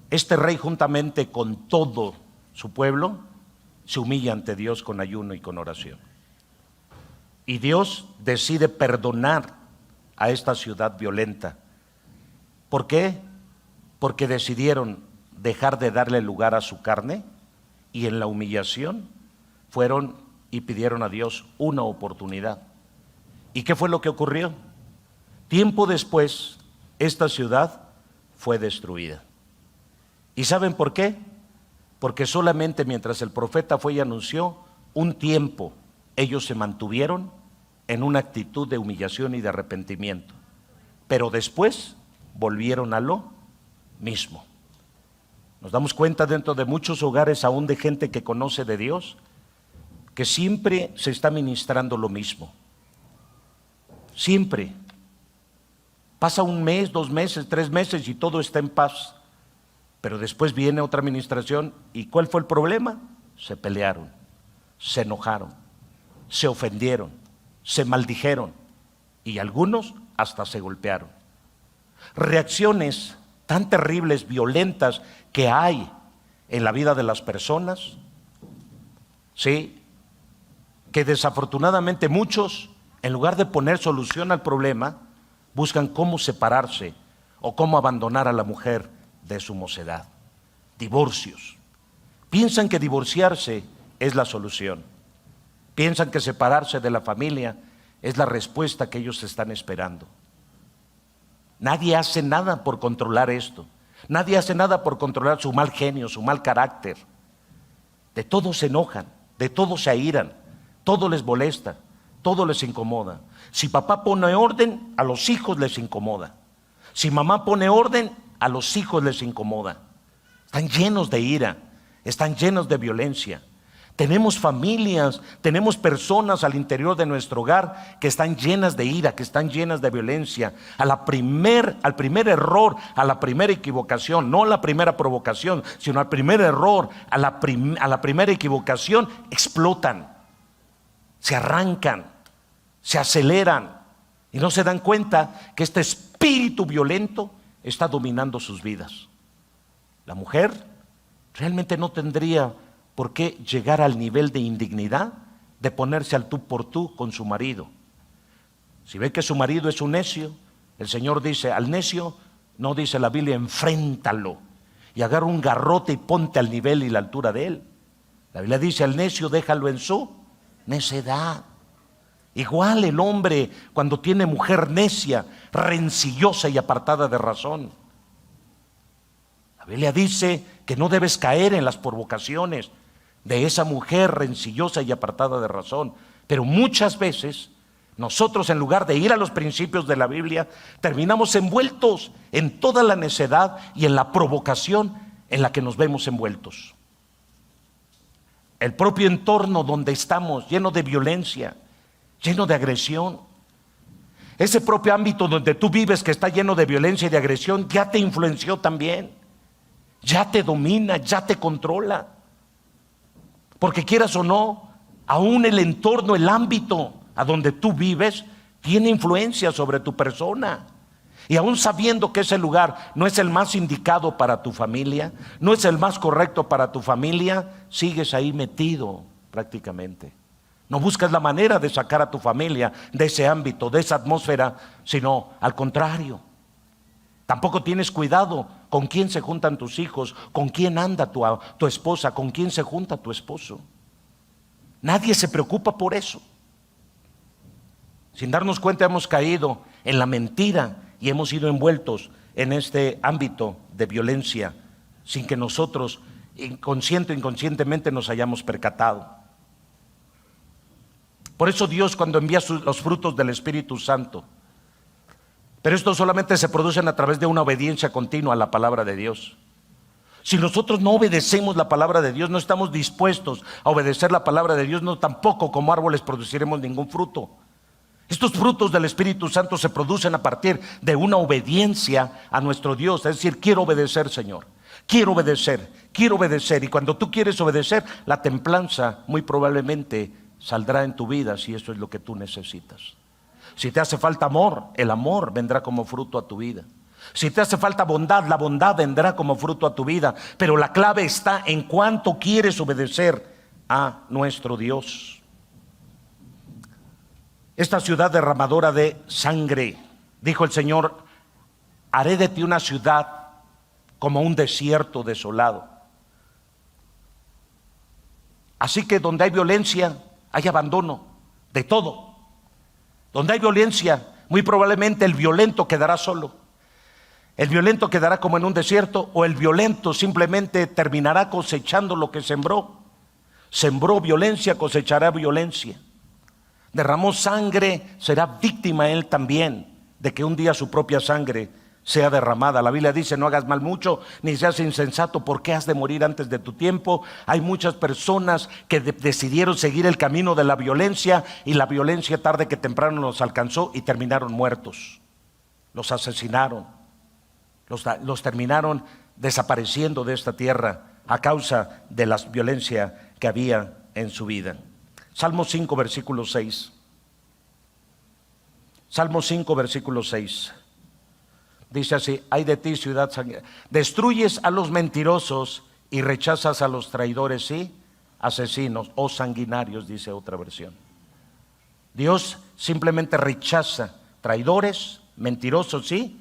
[SPEAKER 1] este rey juntamente con todo su pueblo se humilla ante Dios con ayuno y con oración. Y Dios decide perdonar a esta ciudad violenta. ¿Por qué? Porque decidieron dejar de darle lugar a su carne y en la humillación fueron y pidieron a Dios una oportunidad. ¿Y qué fue lo que ocurrió? Tiempo después, esta ciudad fue destruida. ¿Y saben por qué? Porque solamente mientras el profeta fue y anunció, un tiempo ellos se mantuvieron en una actitud de humillación y de arrepentimiento. Pero después volvieron a lo mismo. Nos damos cuenta dentro de muchos hogares, aún de gente que conoce de Dios, que siempre se está ministrando lo mismo. Siempre. Pasa un mes, 2 meses, 3 meses y todo está en paz. Pero después viene otra administración y ¿cuál fue el problema? Se pelearon, se enojaron, se ofendieron, se maldijeron y algunos hasta se golpearon. Reacciones tan terribles, violentas que hay en la vida de las personas ¿sí? Que desafortunadamente muchos, en lugar de poner solución al problema, buscan cómo separarse o cómo abandonar a la mujer de su mocedad. Divorcios. Piensan que divorciarse es la solución. Piensan que separarse de la familia es la respuesta que ellos están esperando. Nadie hace nada por controlar esto. Nadie hace nada por controlar su mal genio, su mal carácter. De todo se enojan, de todo se airan, todo les molesta, todo les incomoda. Si papá pone orden, a los hijos les incomoda. Si mamá pone orden, a los hijos les incomoda. Están llenos de ira, están llenos de violencia. Tenemos familias, tenemos personas al interior de nuestro hogar que están llenas de ira, que están llenas de violencia. Al primer error, a la primera equivocación, no a la primera provocación, sino al primer error, a la primera equivocación, explotan, se arrancan, se aceleran y no se dan cuenta que este espíritu violento está dominando sus vidas. La mujer realmente no tendría por qué llegar al nivel de indignidad de ponerse al tú por tú con su marido. Si ve que su marido es un necio, el Señor dice, al necio, no dice la Biblia, enfréntalo y agarra un garrote y ponte al nivel y la altura de él. La Biblia dice, al necio déjalo en su necedad. Igual el hombre cuando tiene mujer necia, rencillosa y apartada de razón. La Biblia dice que no debes caer en las provocaciones de esa mujer rencillosa y apartada de razón. Pero muchas veces nosotros, en lugar de ir a los principios de la Biblia, terminamos envueltos en toda la necedad y en la provocación en la que nos vemos envueltos. El propio entorno donde estamos, lleno de violencia, lleno de agresión. Ese propio ámbito donde tú vives, que está lleno de violencia y de agresión, ya te influenció también. Ya te domina, ya te controla. Porque quieras o no, aún el entorno, el ámbito a donde tú vives, tiene influencia sobre tu persona. Y aún sabiendo que ese lugar no es el más indicado para tu familia, no es el más correcto para tu familia, sigues ahí metido prácticamente. No buscas la manera de sacar a tu familia de ese ámbito, de esa atmósfera, sino al contrario. Tampoco tienes cuidado con quién se juntan tus hijos, con quién anda tu esposa, con quién se junta tu esposo. Nadie se preocupa por eso. Sin darnos cuenta hemos caído en la mentira y hemos sido envueltos en este ámbito de violencia sin que nosotros inconsciente o inconscientemente nos hayamos percatado. Por eso Dios, cuando envía los frutos del Espíritu Santo, pero estos solamente se producen a través de una obediencia continua a la palabra de Dios. Si nosotros no obedecemos la palabra de Dios, no estamos dispuestos a obedecer la palabra de Dios, no tampoco como árboles produciremos ningún fruto. Estos frutos del Espíritu Santo se producen a partir de una obediencia a nuestro Dios. Es decir, quiero obedecer, Señor. Quiero obedecer, quiero obedecer. Y cuando tú quieres obedecer, la templanza muy probablemente saldrá en tu vida si eso es lo que tú necesitas. Si te hace falta amor, el amor vendrá como fruto a tu vida. Si te hace falta bondad, la bondad vendrá como fruto a tu vida. Pero la clave está en cuánto quieres obedecer a nuestro Dios. Esta ciudad derramadora de sangre, dijo el Señor, haré de ti una ciudad como un desierto desolado. Así que donde hay violencia, hay abandono de todo. Donde hay violencia, muy probablemente el violento quedará solo. El violento quedará como en un desierto, o el violento simplemente terminará cosechando lo que sembró. Sembró violencia, cosechará violencia. Derramó sangre, será víctima él también de que un día su propia sangre sea derramada. La Biblia dice, no hagas mal mucho, ni seas insensato, porque has de morir antes de tu tiempo. Hay muchas personas que decidieron seguir el camino de la violencia, y la violencia tarde que temprano los alcanzó y terminaron muertos. Los asesinaron, los terminaron desapareciendo de esta tierra a causa de la violencia que había en su vida. Salmo 5, versículo 6. Salmo 5, versículo 6. Dice así, ay de ti, ciudad sangrienta, destruyes a los mentirosos y rechazas a los traidores y asesinos o sanguinarios, dice otra versión. Dios simplemente rechaza traidores, mentirosos y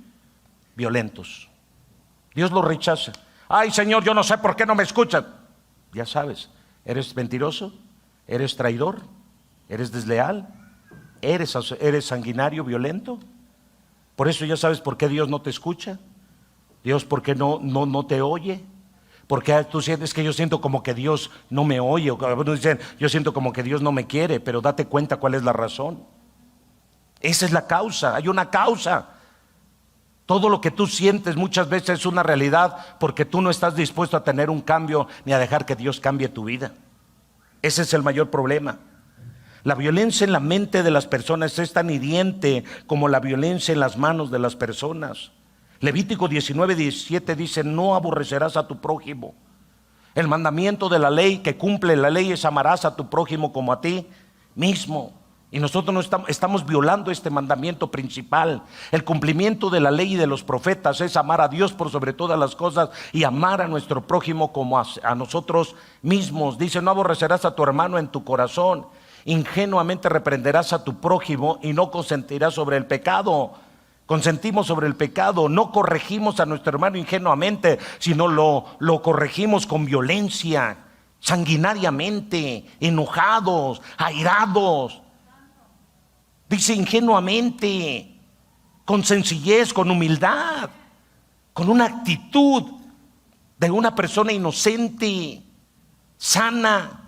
[SPEAKER 1] violentos. Dios los rechaza. Ay, Señor, yo no sé por qué no me escuchas. Ya sabes, ¿eres mentiroso? ¿Eres traidor? ¿Eres desleal? ¿Eres sanguinario, violento? Por eso ya sabes por qué Dios no te escucha. Dios, ¿por qué no te oye? Porque tú sientes que yo siento como que Dios no me oye, o algunos dicen, yo siento como que Dios no me quiere, pero date cuenta cuál es la razón. Esa es la causa, hay una causa. Todo lo que tú sientes muchas veces es una realidad porque tú no estás dispuesto a tener un cambio ni a dejar que Dios cambie tu vida. Ese es el mayor problema. La violencia en la mente de las personas es tan hiriente como la violencia en las manos de las personas. Levítico 19:17 dice: no aborrecerás a tu prójimo. El mandamiento de la ley que cumple la ley es: amarás a tu prójimo como a ti mismo. Y nosotros no estamos violando este mandamiento principal. El cumplimiento de la ley y de los profetas es amar a Dios por sobre todas las cosas y amar a nuestro prójimo como a nosotros mismos. Dice: no aborrecerás a tu hermano en tu corazón. Ingenuamente reprenderás a tu prójimo y no consentirás sobre el pecado. Consentimos sobre el pecado, no corregimos a nuestro hermano ingenuamente, sino lo corregimos con violencia, sanguinariamente, enojados, airados. Dice ingenuamente, con sencillez, con humildad, con una actitud de una persona inocente, sana.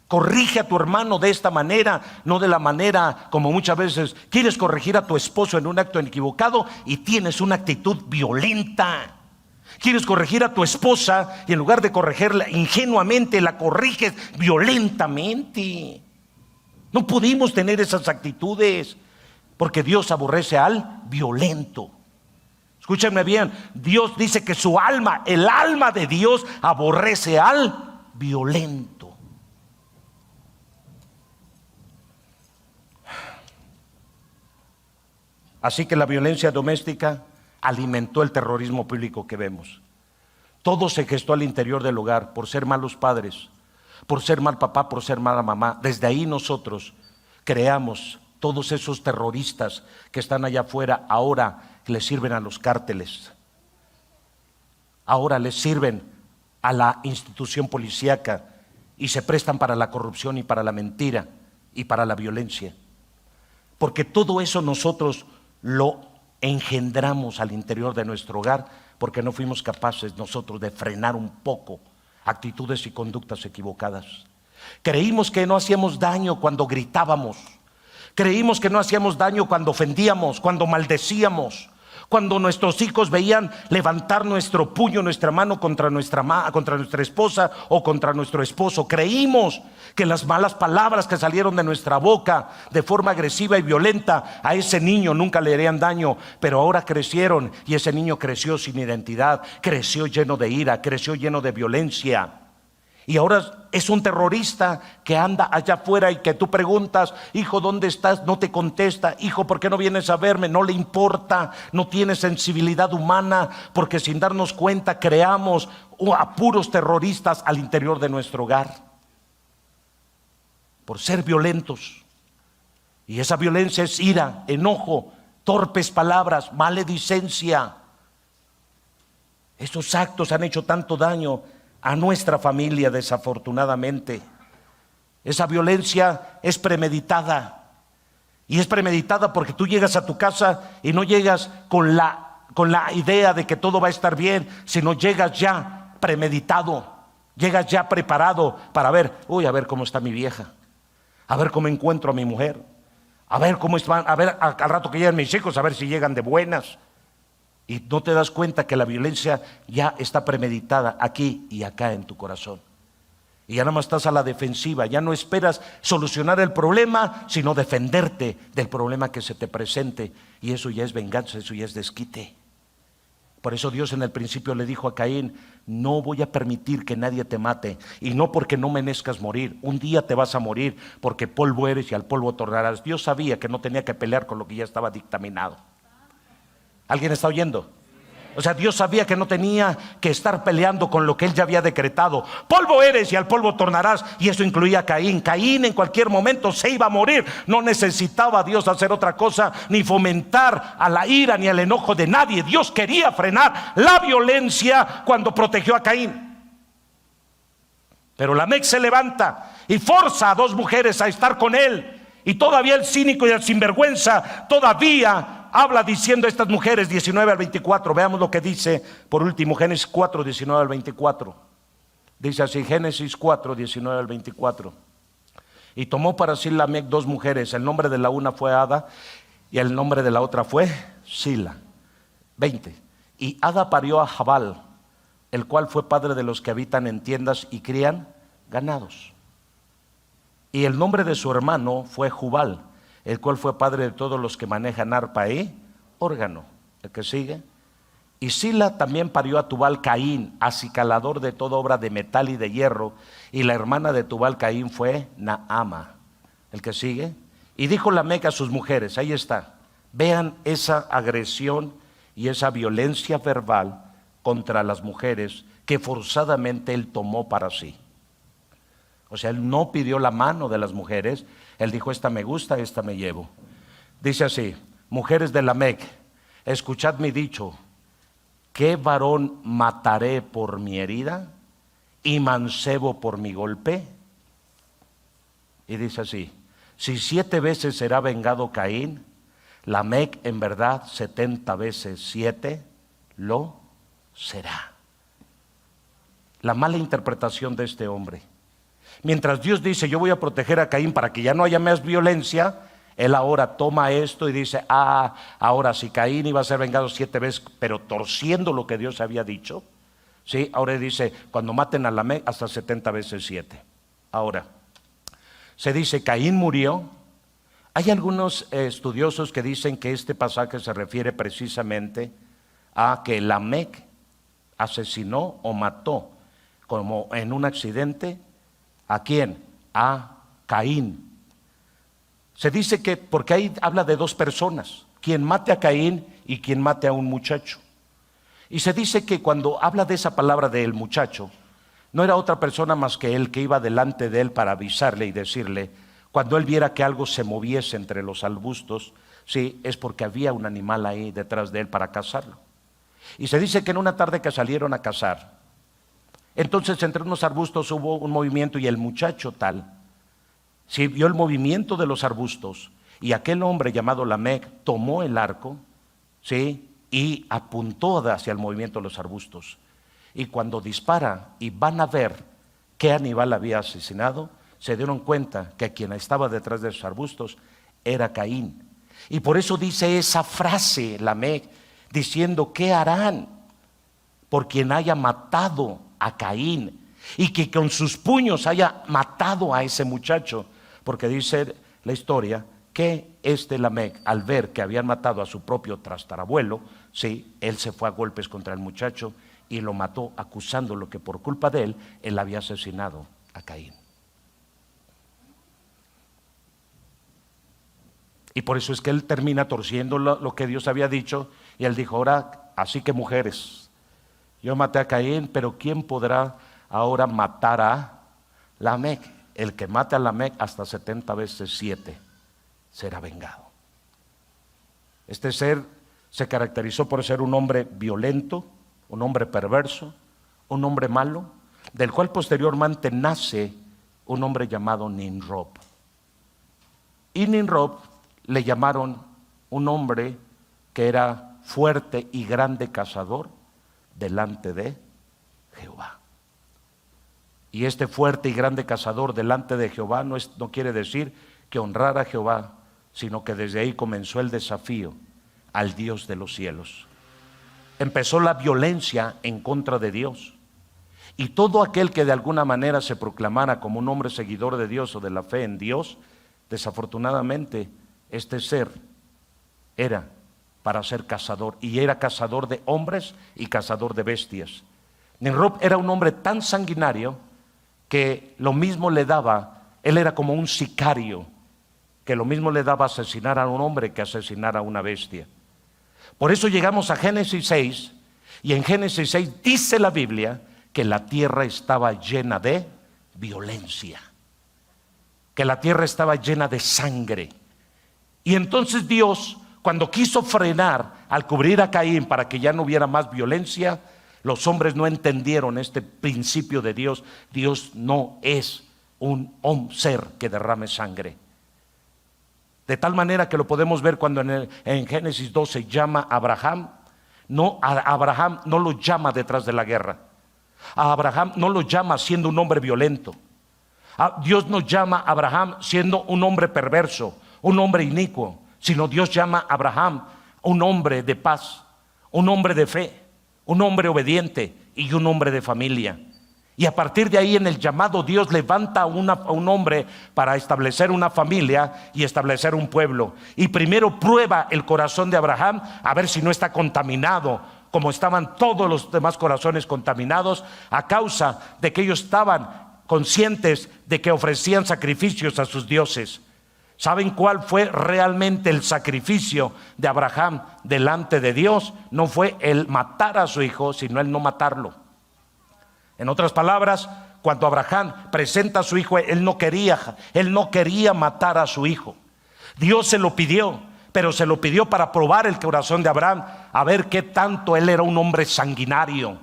[SPEAKER 1] Corrige a tu hermano de esta manera, no de la manera como muchas veces quieres corregir a tu esposo en un acto equivocado y tienes una actitud violenta. Quieres corregir a tu esposa y en lugar de corregirla ingenuamente, la corriges violentamente. No pudimos tener esas actitudes porque Dios aborrece al violento. Escúchenme bien, Dios dice que su alma, el alma de Dios, aborrece al violento. Así que la violencia doméstica alimentó el terrorismo público que vemos. Todo se gestó al interior del hogar por ser malos padres, por ser mal papá, por ser mala mamá. Desde ahí nosotros creamos todos esos terroristas que están allá afuera, ahora les sirven a los cárteles, ahora les sirven a la institución policíaca y se prestan para la corrupción y para la mentira y para la violencia. Porque todo eso nosotros lo engendramos al interior de nuestro hogar porque no fuimos capaces nosotros de frenar un poco actitudes y conductas equivocadas. Creímos que no hacíamos daño cuando gritábamos. Creímos que no hacíamos daño cuando ofendíamos, cuando maldecíamos, cuando nuestros hijos veían levantar nuestro puño, nuestra mano contra nuestra esposa o contra nuestro esposo. Creímos que las malas palabras que salieron de nuestra boca de forma agresiva y violenta a ese niño nunca le harían daño, pero ahora crecieron y ese niño creció sin identidad, creció lleno de ira, creció lleno de violencia. Y ahora es un terrorista que anda allá afuera y que tú preguntas: hijo, ¿dónde estás? No te contesta. Hijo, ¿por qué no vienes a verme? No le importa, no tiene sensibilidad humana, porque sin darnos cuenta creamos a puros terroristas al interior de nuestro hogar por ser violentos. Y esa violencia es ira, enojo, torpes palabras, maledicencia. Esos actos han hecho tanto daño a nuestra familia, desafortunadamente. Esa violencia es premeditada. Y es premeditada porque tú llegas a tu casa y no llegas con la idea de que todo va a estar bien, sino llegas ya premeditado, llegas ya preparado para ver, a ver cómo está mi vieja, a ver cómo encuentro a mi mujer, a ver cómo están, a ver al rato que llegan mis hijos, a ver si llegan de buenas. Y no te das cuenta que la violencia ya está premeditada aquí y acá en tu corazón. Y ya nada más estás a la defensiva, ya no esperas solucionar el problema, sino defenderte del problema que se te presente. Y eso ya es venganza, eso ya es desquite. Por eso Dios en el principio le dijo a Caín: no voy a permitir que nadie te mate, y no porque no merezcas morir. Un día te vas a morir, porque polvo eres y al polvo tornarás. Dios sabía que no tenía que pelear con lo que ya estaba dictaminado. ¿Alguien está oyendo? O sea, Dios sabía que no tenía que estar peleando con lo que Él ya había decretado. Polvo eres y al polvo tornarás. Y eso incluía a Caín. Caín en cualquier momento se iba a morir. No necesitaba a Dios hacer otra cosa, ni fomentar a la ira ni al enojo de nadie. Dios quería frenar la violencia cuando protegió a Caín. Pero Lamec se levanta y forza a dos mujeres a estar con él. Y todavía el cínico y el sinvergüenza todavía habla diciendo a estas mujeres, 19 al 24. Veamos lo que dice por último Génesis 4, 19 al 24. Dice así, Génesis 4, 19 al 24. Y tomó para sí Lamec dos mujeres. El nombre de la una fue Ada y el nombre de la otra fue Sila. 20. Y Ada parió a Jabal, el cual fue padre de los que habitan en tiendas y crían ganados. Y el nombre de su hermano fue Jubal, el cual fue padre de todos los que manejan arpa y órgano. El que sigue. Y Sila también parió a Tubal Caín, acicalador de toda obra de metal y de hierro. Y la hermana de Tubal Caín fue Naama. El que sigue. Y dijo Lamec a sus mujeres, ahí está, vean esa agresión y esa violencia verbal contra las mujeres que forzadamente él tomó para sí. O sea, él no pidió la mano de las mujeres. Él dijo, esta me gusta, esta me llevo. Dice así, mujeres de Lamec, escuchad mi dicho, ¿qué varón mataré por mi herida y mancebo por mi golpe? Y dice así, si 7 veces será vengado Caín, Lamec en verdad 70 veces 7 lo será. La mala interpretación de este hombre. Mientras Dios dice, yo voy a proteger a Caín para que ya no haya más violencia, él ahora toma esto y dice, ahora si Caín iba a ser vengado 7 veces, pero torciendo lo que Dios había dicho, ¿sí? Ahora dice, cuando maten a Lamec hasta 70 veces 7. Ahora, se dice, Caín murió. Hay algunos estudiosos que dicen que este pasaje se refiere precisamente a que Lamec asesinó o mató, como en un accidente, ¿a quién? A Caín. Se dice que, porque ahí habla de dos personas, quien mate a Caín y quien mate a un muchacho. Y se dice que cuando habla de esa palabra del muchacho, no era otra persona más que él que iba delante de él para avisarle y decirle, cuando él viera que algo se moviese entre los arbustos, sí, es porque había un animal ahí detrás de él para cazarlo. Y se dice que en una tarde que salieron a cazar, entonces entre unos arbustos hubo un movimiento y el muchacho tal, sí, vio el movimiento de los arbustos y aquel hombre llamado Lamec tomó el arco, sí, y apuntó hacia el movimiento de los arbustos. Y cuando dispara y van a ver qué animal había asesinado, se dieron cuenta que quien estaba detrás de esos arbustos era Caín. Y por eso dice esa frase Lamec, diciendo, ¿qué harán por quien haya matado a Caín y que con sus puños haya matado a ese muchacho? Porque dice la historia que Lamec, al ver que habían matado a su propio trastarabuelo, sí, él se fue a golpes contra el muchacho y lo mató, acusándolo que por culpa de él había asesinado a Caín. Y por eso es que él termina torciendo lo que Dios había dicho, y él dijo, ahora, así que mujeres, yo maté a Caín, pero ¿quién podrá ahora matar a Lamec? El que mate a Lamec hasta 70 veces 7 será vengado. Este ser se caracterizó por ser un hombre violento, un hombre perverso, un hombre malo, del cual posteriormente nace un hombre llamado Nimrod. Y Nimrod le llamaron un hombre que era fuerte y grande cazador delante de Jehová. Y este fuerte y grande cazador delante de Jehová no quiere decir que honrara a Jehová, sino que desde ahí comenzó el desafío al Dios de los cielos. Empezó la violencia en contra de Dios. Y todo aquel que de alguna manera se proclamara como un hombre seguidor de Dios o de la fe en Dios, desafortunadamente este ser era para ser cazador, y era cazador de hombres y cazador de bestias. Nimrod era un hombre tan sanguinario que lo mismo le daba, él era como un sicario, que lo mismo le daba asesinar a un hombre que asesinar a una bestia. Por eso llegamos a Génesis 6 Y en Génesis 6 dice la Biblia que la tierra estaba llena de violencia, que la tierra estaba llena de sangre. Y entonces Dios, cuando quiso frenar al cubrir a Caín para que ya no hubiera más violencia, los hombres no entendieron este principio de Dios. Dios no es un ser que derrame sangre. De tal manera que lo podemos ver cuando en Génesis 12 llama a Abraham. A Abraham no lo llama detrás de la guerra. A Abraham no lo llama siendo un hombre violento. Dios no llama a Abraham siendo un hombre perverso, un hombre inicuo, sino Dios llama a Abraham un hombre de paz, un hombre de fe, un hombre obediente y un hombre de familia. Y a partir de ahí, en el llamado, Dios levanta a un hombre para establecer una familia y establecer un pueblo. Y primero prueba el corazón de Abraham a ver si no está contaminado, como estaban todos los demás corazones contaminados, a causa de que ellos estaban conscientes de que ofrecían sacrificios a sus dioses. ¿Saben cuál fue realmente el sacrificio de Abraham delante de Dios? No fue el matar a su hijo, sino el no matarlo. En otras palabras, cuando Abraham presenta a su hijo, él no quería matar a su hijo. Dios se lo pidió, pero se lo pidió para probar el corazón de Abraham, a ver qué tanto él era un hombre sanguinario.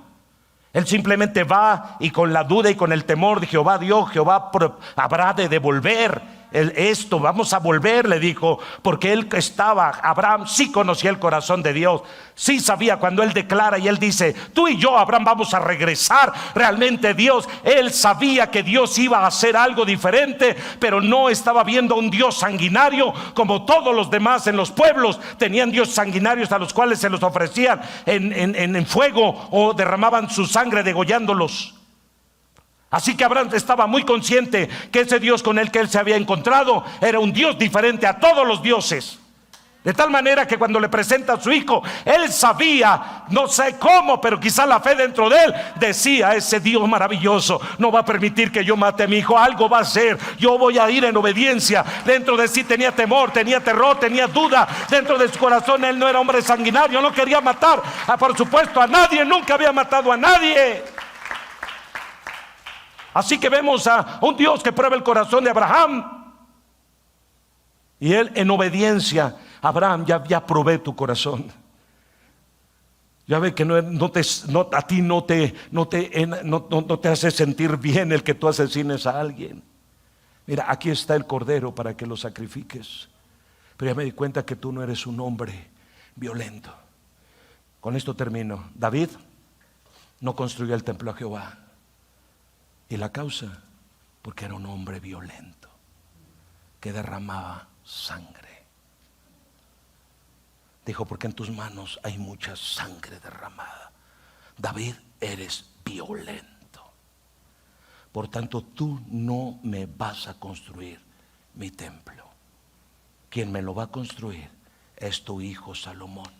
[SPEAKER 1] Él simplemente va y con la duda y con el temor de Jehová, Jehová habrá de devolver esto, vamos a volver, le dijo, porque Abraham sí conocía el corazón de Dios, sí sabía cuando él declara y él dice, tú y yo, Abraham, vamos a regresar. Realmente él sabía que Dios iba a hacer algo diferente, pero no estaba viendo a un Dios sanguinario como todos los demás en los pueblos. Tenían dioses sanguinarios a los cuales se los ofrecían en fuego o derramaban su sangre degollándolos. Así que Abraham estaba muy consciente que ese Dios con el que él se había encontrado era un Dios diferente a todos los dioses. De tal manera que cuando le presenta a su hijo, él sabía, no sé cómo, pero quizá la fe dentro de él decía, ese Dios maravilloso no va a permitir que yo mate a mi hijo, algo va a hacer, yo voy a ir en obediencia. Dentro de sí tenía temor, tenía terror, tenía duda. Dentro de su corazón él no era hombre sanguinario, no quería matar, por supuesto, a nadie, nunca había matado a nadie. Así que vemos a un Dios que prueba el corazón de Abraham. Y él en obediencia, Abraham, ya probé tu corazón. Ya ve que a ti no te hace sentir bien el que tú asesines a alguien. Mira, aquí está el cordero para que lo sacrifiques. Pero ya me di cuenta que tú no eres un hombre violento. Con esto termino. David no construyó el templo a Jehová. Y la causa, porque era un hombre violento que derramaba sangre. Dijo, porque en tus manos hay mucha sangre derramada. David, eres violento. Por tanto, tú no me vas a construir mi templo. Quien me lo va a construir es tu hijo Salomón.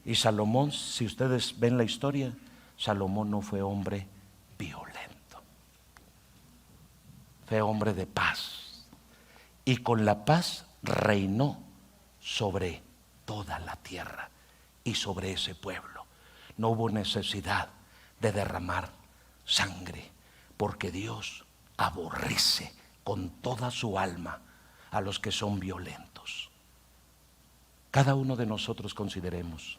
[SPEAKER 1] Y Salomón, si ustedes ven la historia, Salomón no fue hombre violento. Fue hombre de paz, y con la paz reinó sobre toda la tierra y sobre ese pueblo. No hubo necesidad de derramar sangre, porque Dios aborrece con toda su alma a los que son violentos. Cada uno de nosotros consideremos: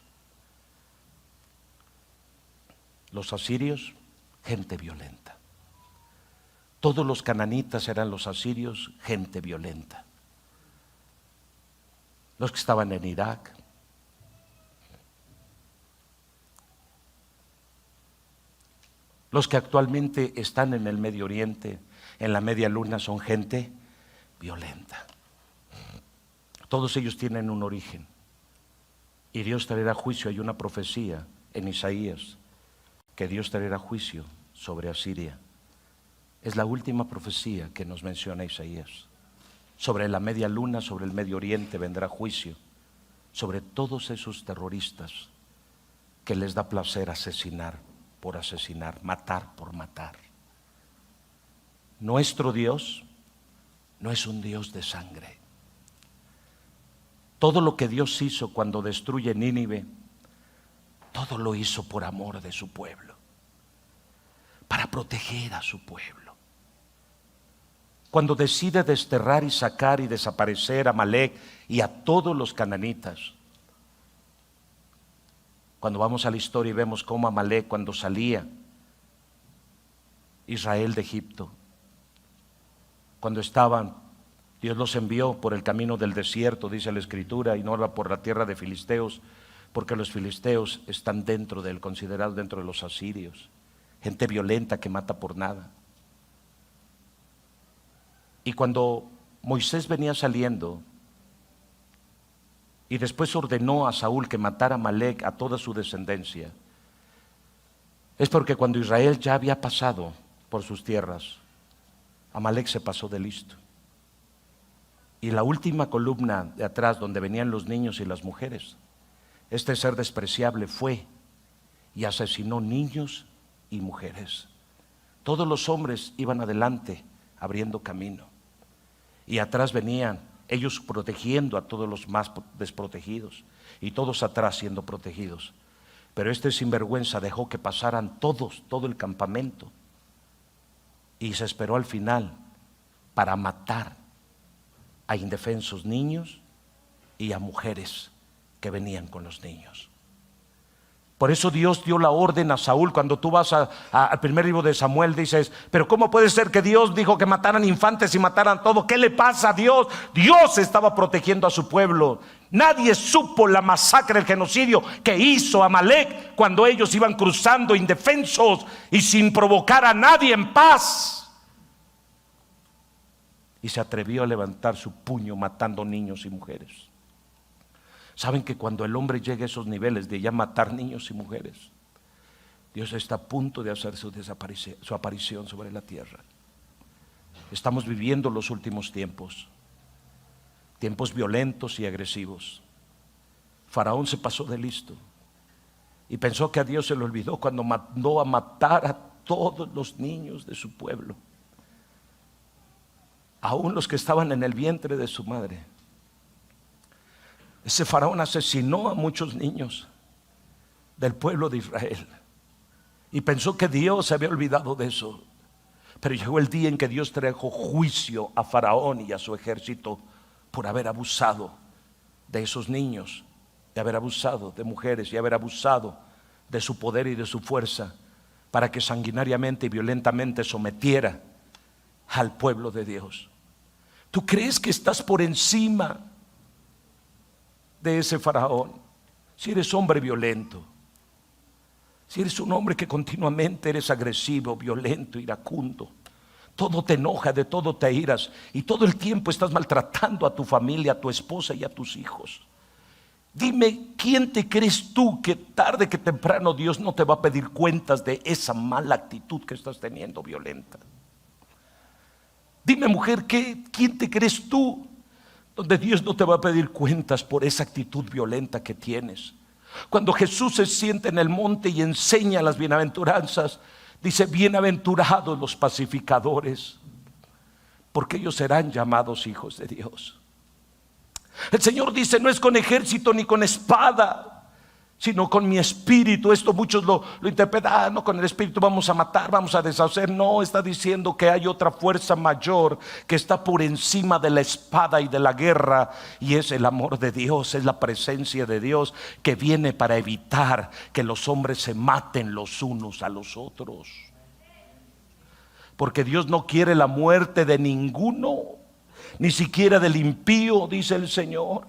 [SPEAKER 1] los asirios, gente violenta. Todos los cananitas eran los asirios, gente violenta. Los que estaban en Irak, los que actualmente están en el Medio Oriente, en la Media Luna, son gente violenta. Todos ellos tienen un origen, y Dios traerá juicio. Hay una profecía en Isaías que Dios traerá juicio sobre Asiria. Es la última profecía que nos menciona Isaías. Sobre la Media Luna, sobre el Medio Oriente vendrá juicio, sobre todos esos terroristas que les da placer asesinar por asesinar, matar por matar. Nuestro Dios no es un Dios de sangre. Todo lo que Dios hizo cuando destruye Nínive, todo lo hizo por amor de su pueblo, para proteger a su pueblo. Cuando decide desterrar y sacar y desaparecer a Amalek y a todos los cananitas, cuando vamos a la historia y vemos cómo Amalek, cuando salía Israel de Egipto, cuando estaban, Dios los envió por el camino del desierto, dice la Escritura, y no va por la tierra de filisteos, porque los filisteos están considerados dentro de los asirios, gente violenta que mata por nada. Y cuando Moisés venía saliendo y después ordenó a Saúl que matara a Amalek, a toda su descendencia, es porque cuando Israel ya había pasado por sus tierras, Amalek se pasó de listo. Y la última columna de atrás, donde venían los niños y las mujeres, este ser despreciable fue y asesinó niños y mujeres. Todos los hombres iban adelante abriendo camino, y atrás venían ellos protegiendo a todos los más desprotegidos, y todos atrás siendo protegidos. Pero este sinvergüenza dejó que pasaran todos, todo el campamento, y se esperó al final para matar a indefensos niños y a mujeres que venían con los niños. Por eso Dios dio la orden a Saúl. Cuando tú vas al primer libro de Samuel, dices: pero ¿cómo puede ser que Dios dijo que mataran infantes y mataran todo? ¿Qué le pasa a Dios? Dios estaba protegiendo a su pueblo. Nadie supo la masacre, el genocidio que hizo Amalek cuando ellos iban cruzando indefensos y sin provocar a nadie, en paz. Y se atrevió a levantar su puño matando niños y mujeres. Saben que cuando el hombre llega a esos niveles de ya matar niños y mujeres, Dios está a punto de hacer su aparición sobre la tierra. Estamos viviendo los últimos tiempos, tiempos violentos y agresivos. Faraón se pasó de listo y pensó que a Dios se le olvidó cuando mandó a matar a todos los niños de su pueblo, aún los que estaban en el vientre de su madre. Ese faraón asesinó a muchos niños del pueblo de Israel y pensó que Dios se había olvidado de eso. Pero llegó el día en que Dios trajo juicio a Faraón y a su ejército por haber abusado de esos niños, de haber abusado de mujeres y haber abusado de su poder y de su fuerza, para que sanguinariamente y violentamente sometiera al pueblo de Dios. ¿Tú crees que estás por encima de ese faraón? Si eres hombre violento, si eres un hombre que continuamente eres agresivo, violento, iracundo, todo te enoja, de todo te iras y todo el tiempo estás maltratando a tu familia, a tu esposa y a tus hijos, dime, ¿quién te crees tú que tarde que temprano Dios no te va a pedir cuentas de esa mala actitud que estás teniendo violenta? Dime, mujer, ¿quién te crees tú donde Dios no te va a pedir cuentas por esa actitud violenta que tienes? Cuando Jesús se sienta en el monte y enseña las bienaventuranzas, dice: bienaventurados los pacificadores, porque ellos serán llamados hijos de Dios. El Señor dice: no es con ejército ni con espada, sino con mi espíritu. Esto muchos lo interpretan: no, con el espíritu vamos a matar, vamos a deshacer. No, está diciendo que hay otra fuerza mayor que está por encima de la espada y de la guerra, y es el amor de Dios, es la presencia de Dios que viene para evitar que los hombres se maten los unos a los otros. Porque Dios no quiere la muerte de ninguno, ni siquiera del impío, dice el Señor.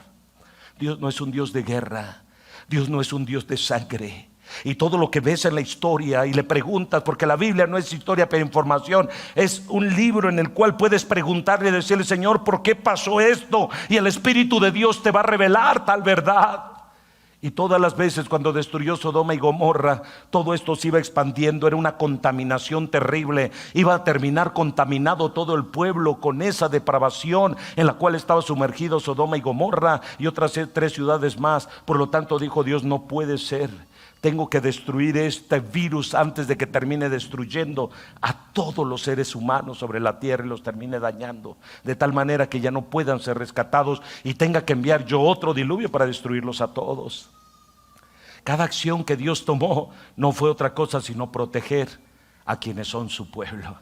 [SPEAKER 1] Dios no es un Dios de guerra, Dios no es un Dios de sangre. Y todo lo que ves en la historia y le preguntas, porque la Biblia no es historia pero información, es un libro en el cual puedes preguntarle y decirle: Señor, ¿por qué pasó esto? Y el Espíritu de Dios te va a revelar tal verdad. Y todas las veces cuando destruyó Sodoma y Gomorra, todo esto se iba expandiendo, era una contaminación terrible. Iba a terminar contaminado todo el pueblo con esa depravación en la cual estaba sumergido Sodoma y Gomorra y otras 3 ciudades más. Por lo tanto dijo Dios: no puede ser, tengo que destruir este virus antes de que termine destruyendo a todos los seres humanos sobre la tierra y los termine dañando, de tal manera que ya no puedan ser rescatados y tenga que enviar yo otro diluvio para destruirlos a todos. Cada acción que Dios tomó no fue otra cosa sino proteger a quienes son su pueblo.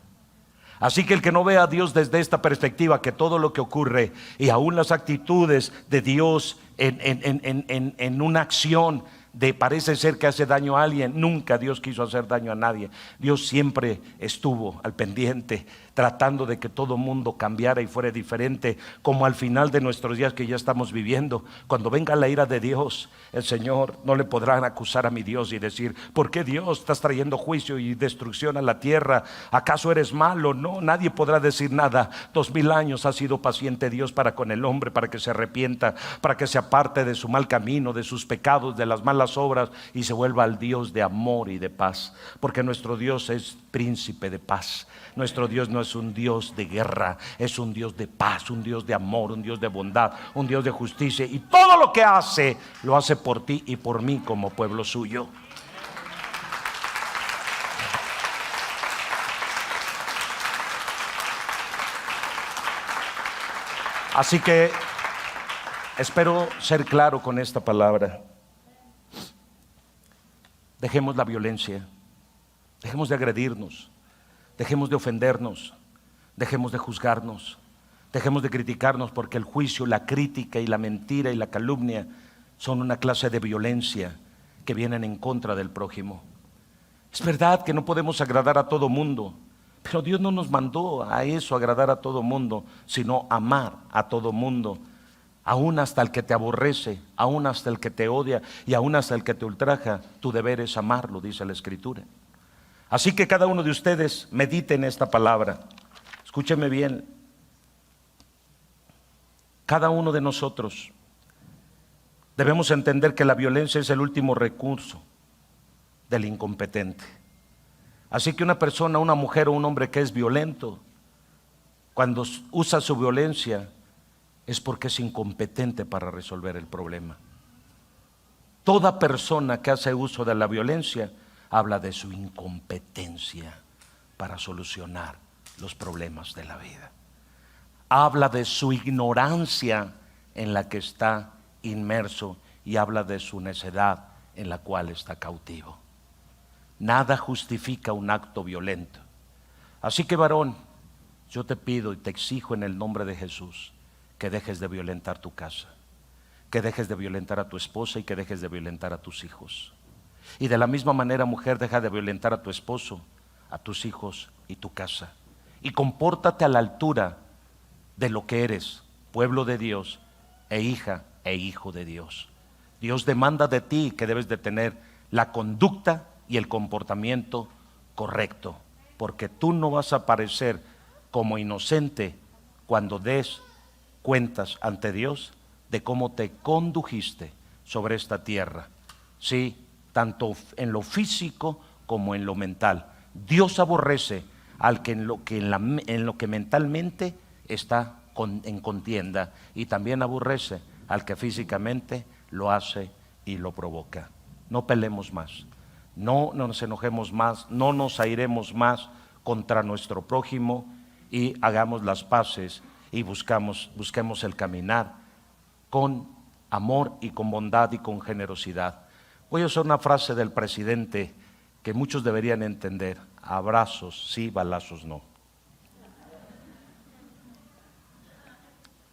[SPEAKER 1] Así que el que no vea a Dios desde esta perspectiva, que todo lo que ocurre y aún las actitudes de Dios en una acción de parece ser que hace daño a alguien, nunca Dios quiso hacer daño a nadie. Dios siempre estuvo al pendiente, tratando de que todo mundo cambiara y fuera diferente, como al final de nuestros días que ya estamos viviendo. Cuando venga la ira de Dios, el Señor no le podrán acusar a mi Dios y decir: ¿por qué, Dios, estás trayendo juicio y destrucción a la tierra? ¿Acaso eres malo? No, nadie podrá decir nada. 2000 años ha sido paciente Dios para con el hombre, para que se arrepienta, para que se aparte de su mal camino, de sus pecados, de las malas obras, y se vuelva al Dios de amor y de paz, porque nuestro Dios es príncipe de paz. Nuestro Dios no es un Dios de guerra, es un Dios de paz, un Dios de amor, un Dios de bondad, un Dios de justicia, y todo lo que hace, lo hace por ti y por mí como pueblo suyo. Así que espero ser claro con esta palabra. Dejemos la violencia, dejemos de agredirnos, dejemos de ofendernos, dejemos de juzgarnos, dejemos de criticarnos, porque el juicio, la crítica y la mentira y la calumnia son una clase de violencia que vienen en contra del prójimo. Es verdad que no podemos agradar a todo mundo, pero Dios no nos mandó a eso, agradar a todo mundo, sino amar a todo mundo. Aún hasta el que te aborrece, aún hasta el que te odia y aún hasta el que te ultraja, tu deber es amarlo, dice la Escritura. Así que cada uno de ustedes medite en esta palabra. Escúcheme bien. Cada uno de nosotros debemos entender que la violencia es el último recurso del incompetente. Así que una persona, una mujer o un hombre que es violento, cuando usa su violencia, es porque es incompetente para resolver el problema. Toda persona que hace uso de la violencia habla de su incompetencia para solucionar los problemas de la vida. Habla de su ignorancia en la que está inmerso y habla de su necedad en la cual está cautivo. Nada justifica un acto violento. Así que, varón, yo te pido y te exijo en el nombre de Jesús que dejes de violentar tu casa, que dejes de violentar a tu esposa y que dejes de violentar a tus hijos. Y de la misma manera, mujer, deja de violentar a tu esposo, a tus hijos y tu casa. Y compórtate a la altura de lo que eres, pueblo de Dios, e hija e hijo de Dios. Dios demanda de ti que debes de tener la conducta y el comportamiento correcto, porque tú no vas a parecer como inocente cuando des cuentas ante Dios de cómo te condujiste sobre esta tierra, sí, tanto en lo físico como en lo mental. Dios aborrece al que en lo que mentalmente está en contienda, y también aborrece al que físicamente lo hace y lo provoca. No peleemos más, no nos enojemos más, no nos airemos más contra nuestro prójimo, y hagamos las paces y busquemos el caminar con amor y con bondad y con generosidad. Voy a usar una frase del presidente que muchos deberían entender: abrazos sí, balazos no.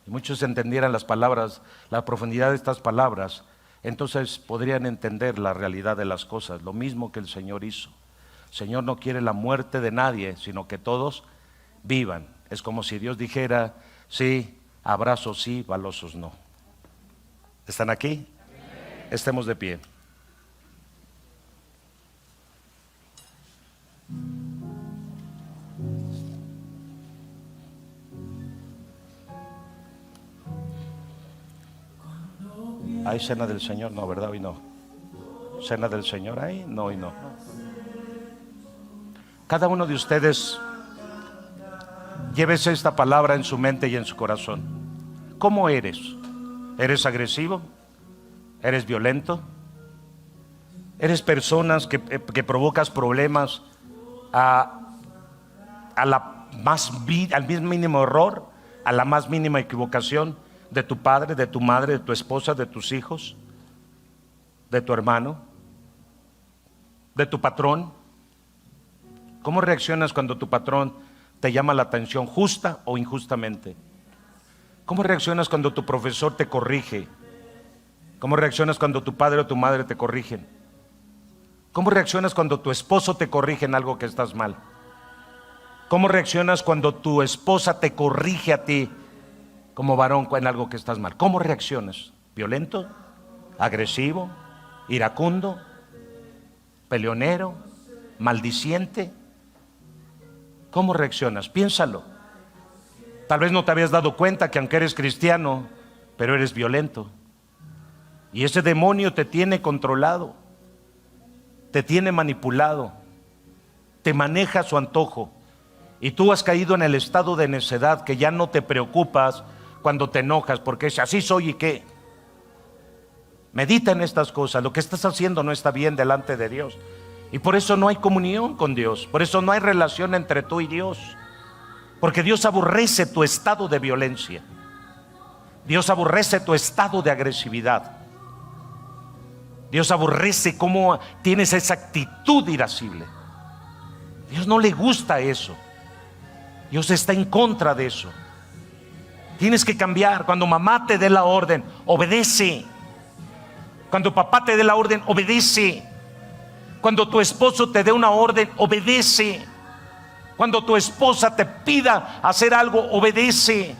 [SPEAKER 1] Y muchos entendieran las palabras, la profundidad de estas palabras, entonces podrían entender la realidad de las cosas, lo mismo que el Señor hizo. El Señor no quiere la muerte de nadie, sino que todos vivan. Es como si Dios dijera: sí, abrazos sí, balazos no. ¿Están aquí? Estemos de pie. ¿Hay cena del Señor? No, ¿verdad? Hoy no. ¿Cena del Señor hay? No, hoy no. Cada uno de ustedes llévese esta palabra en su mente y en su corazón. ¿Cómo eres? ¿Eres agresivo? ¿Eres violento? ¿Eres personas que provocas problemas al más mínimo error, a la más mínima equivocación de tu padre, de tu madre, de tu esposa, de tus hijos, de tu hermano? de tu patrón? ¿Cómo reaccionas cuando tu patrón te llama la atención justa o injustamente? ¿Cómo reaccionas cuando tu profesor te corrige? ¿Cómo reaccionas cuando tu padre o tu madre te corrigen? ¿Cómo reaccionas cuando tu esposo te corrige en algo que estás mal? ¿Cómo reaccionas cuando tu esposa te corrige a ti como varón en algo que estás mal? ¿Cómo reaccionas? ¿Violento? ¿Agresivo? ¿Iracundo? ¿Peleonero? ¿Maldiciente? ¿Cómo reaccionas? Piénsalo. Tal vez no te habías dado cuenta que aunque eres cristiano, pero eres violento. Y ese demonio te tiene controlado, te tiene manipulado, te maneja a su antojo. Y tú has caído en el estado de necedad que ya no te preocupas cuando te enojas, porque es así soy y qué. Medita en estas cosas. Lo que estás haciendo no está bien delante de Dios. Y por eso no hay comunión con Dios. Por eso no hay relación entre tú y Dios. Porque Dios aborrece tu estado de violencia. Dios aborrece tu estado de agresividad. Dios aborrece cómo tienes esa actitud irascible. Dios no le gusta eso. Dios está en contra de eso. Tienes que cambiar. Cuando mamá te dé la orden, obedece. Cuando papá te dé la orden, obedece. Cuando tu esposo te dé una orden, obedece. Cuando tu esposa te pida hacer algo, obedece.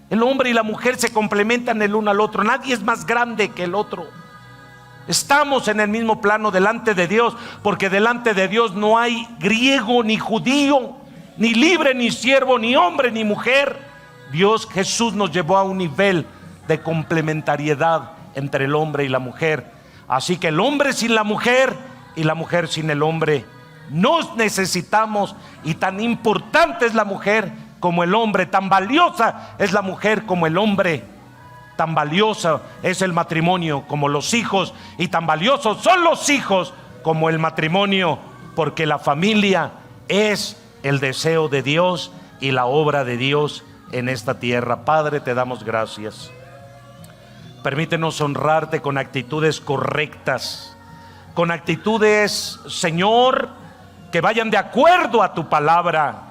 [SPEAKER 1] El hombre y la mujer se complementan el uno al otro. Nadie es más grande que el otro. Estamos en el mismo plano delante de Dios, porque delante de Dios no hay griego ni judío, ni libre ni siervo, ni hombre ni mujer. Dios, Jesús, nos llevó a un nivel de complementariedad entre el hombre y la mujer. Así que el hombre sin la mujer y la mujer sin el hombre. Nos necesitamos, y tan importante es la mujer como el hombre, tan valiosa es la mujer como el hombre, tan valiosa es el matrimonio como los hijos, y tan valiosos son los hijos como el matrimonio, porque la familia es el deseo de Dios y la obra de Dios en esta tierra. Padre, te damos gracias. Permítenos honrarte con actitudes correctas, con actitudes, Señor, que vayan de acuerdo a tu palabra.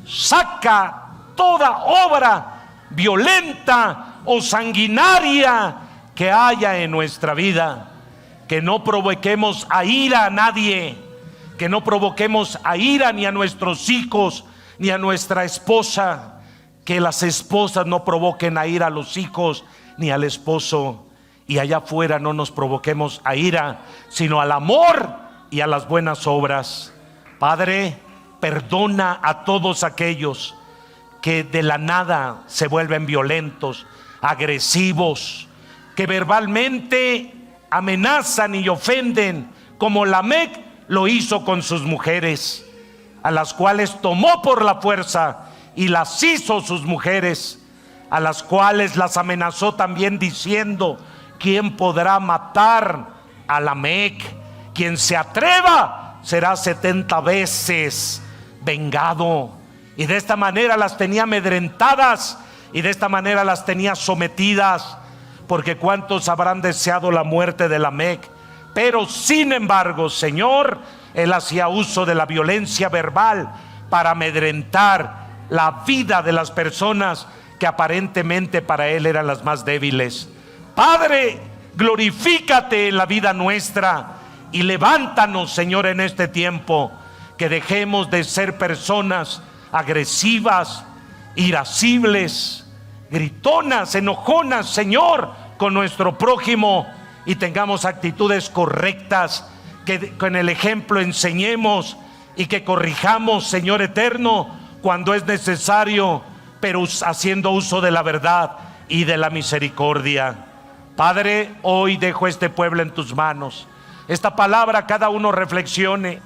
[SPEAKER 1] Saca toda obra violenta o sanguinaria que haya en nuestra vida. Que no provoquemos a ira a nadie, que no provoquemos a ira ni a nuestros hijos ni a nuestra esposa. Que las esposas no provoquen a ira a los hijos ni al esposo, y allá afuera no nos provoquemos a ira, sino al amor y a las buenas obras. Padre, perdona a todos aquellos que de la nada se vuelven violentos, agresivos, que verbalmente amenazan y ofenden, como Lamec lo hizo con sus mujeres, a las cuales tomó por la fuerza y las hizo sus mujeres, a las cuales las amenazó también diciendo: ¿quién podrá matar a Lamec? Quien se atreva será 70 veces vengado. Y de esta manera las tenía amedrentadas, y de esta manera las tenía sometidas, porque cuántos habrán deseado la muerte de Lamec. Pero sin embargo, Señor, él hacía uso de la violencia verbal para amedrentar la vida de las personas que aparentemente para él eran las más débiles. Padre, glorifícate en la vida nuestra y levántanos, Señor, en este tiempo, que dejemos de ser personas agresivas, irascibles, gritonas, enojonas, Señor, con nuestro prójimo, y tengamos actitudes correctas, que con el ejemplo enseñemos y que corrijamos, Señor eterno, cuando es necesario, pero haciendo uso de la verdad y de la misericordia. Padre, hoy dejo este pueblo en tus manos. Esta palabra cada uno reflexione.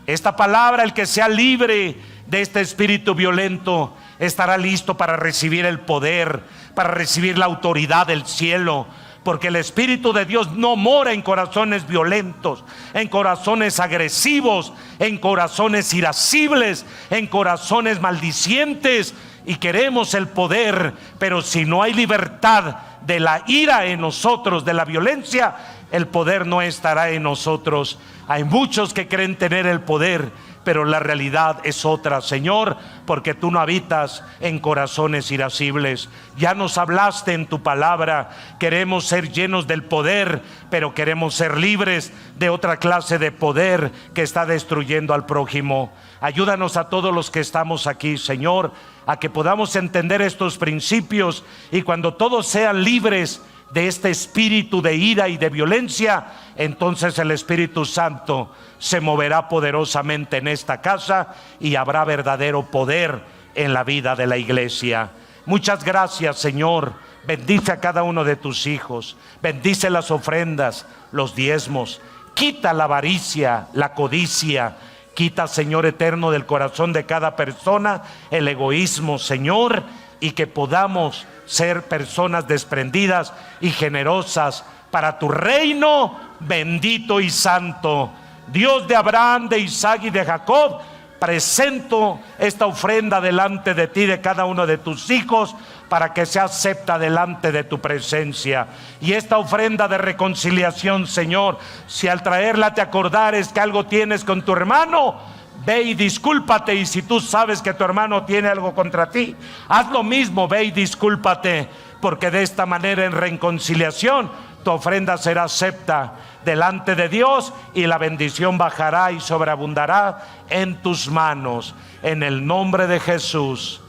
[SPEAKER 1] Esta palabra, el que sea libre de este espíritu violento, estará listo para recibir el poder, para recibir la autoridad del cielo. Porque el Espíritu de Dios no mora en corazones violentos, en corazones agresivos, en corazones irascibles, en corazones maldicientes. Y queremos el poder, pero si no hay libertad de la ira en nosotros, de la violencia, el poder no estará en nosotros. Hay muchos que creen tener el poder, pero la realidad es otra, Señor, porque tú no habitas en corazones irascibles. Ya nos hablaste en tu palabra. Queremos ser llenos del poder, pero queremos ser libres de otra clase de poder que está destruyendo al prójimo. Ayúdanos a todos los que estamos aquí, Señor, a que podamos entender estos principios, y cuando todos sean libres de este espíritu de ira y de violencia, entonces el Espíritu Santo se moverá poderosamente en esta casa y habrá verdadero poder en la vida de la iglesia. Muchas gracias, Señor. Bendice a cada uno de tus hijos. Bendice las ofrendas, los diezmos. Quita la avaricia, la codicia. Quita, Señor eterno, del corazón de cada persona el egoísmo, Señor, y que podamos ser personas desprendidas y generosas para tu reino bendito y santo. Dios de Abraham, de Isaac y de Jacob, presento esta ofrenda delante de ti, de cada uno de tus hijos, para que sea acepta delante de tu presencia. Y esta ofrenda de reconciliación, Señor, si al traerla te acordares que algo tienes con tu hermano, ve y discúlpate. Y si tú sabes que tu hermano tiene algo contra ti, haz lo mismo, ve y discúlpate, porque de esta manera, en reconciliación, tu ofrenda será acepta delante de Dios, y la bendición bajará y sobreabundará en tus manos. En el nombre de Jesús.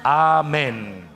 [SPEAKER 1] Amén.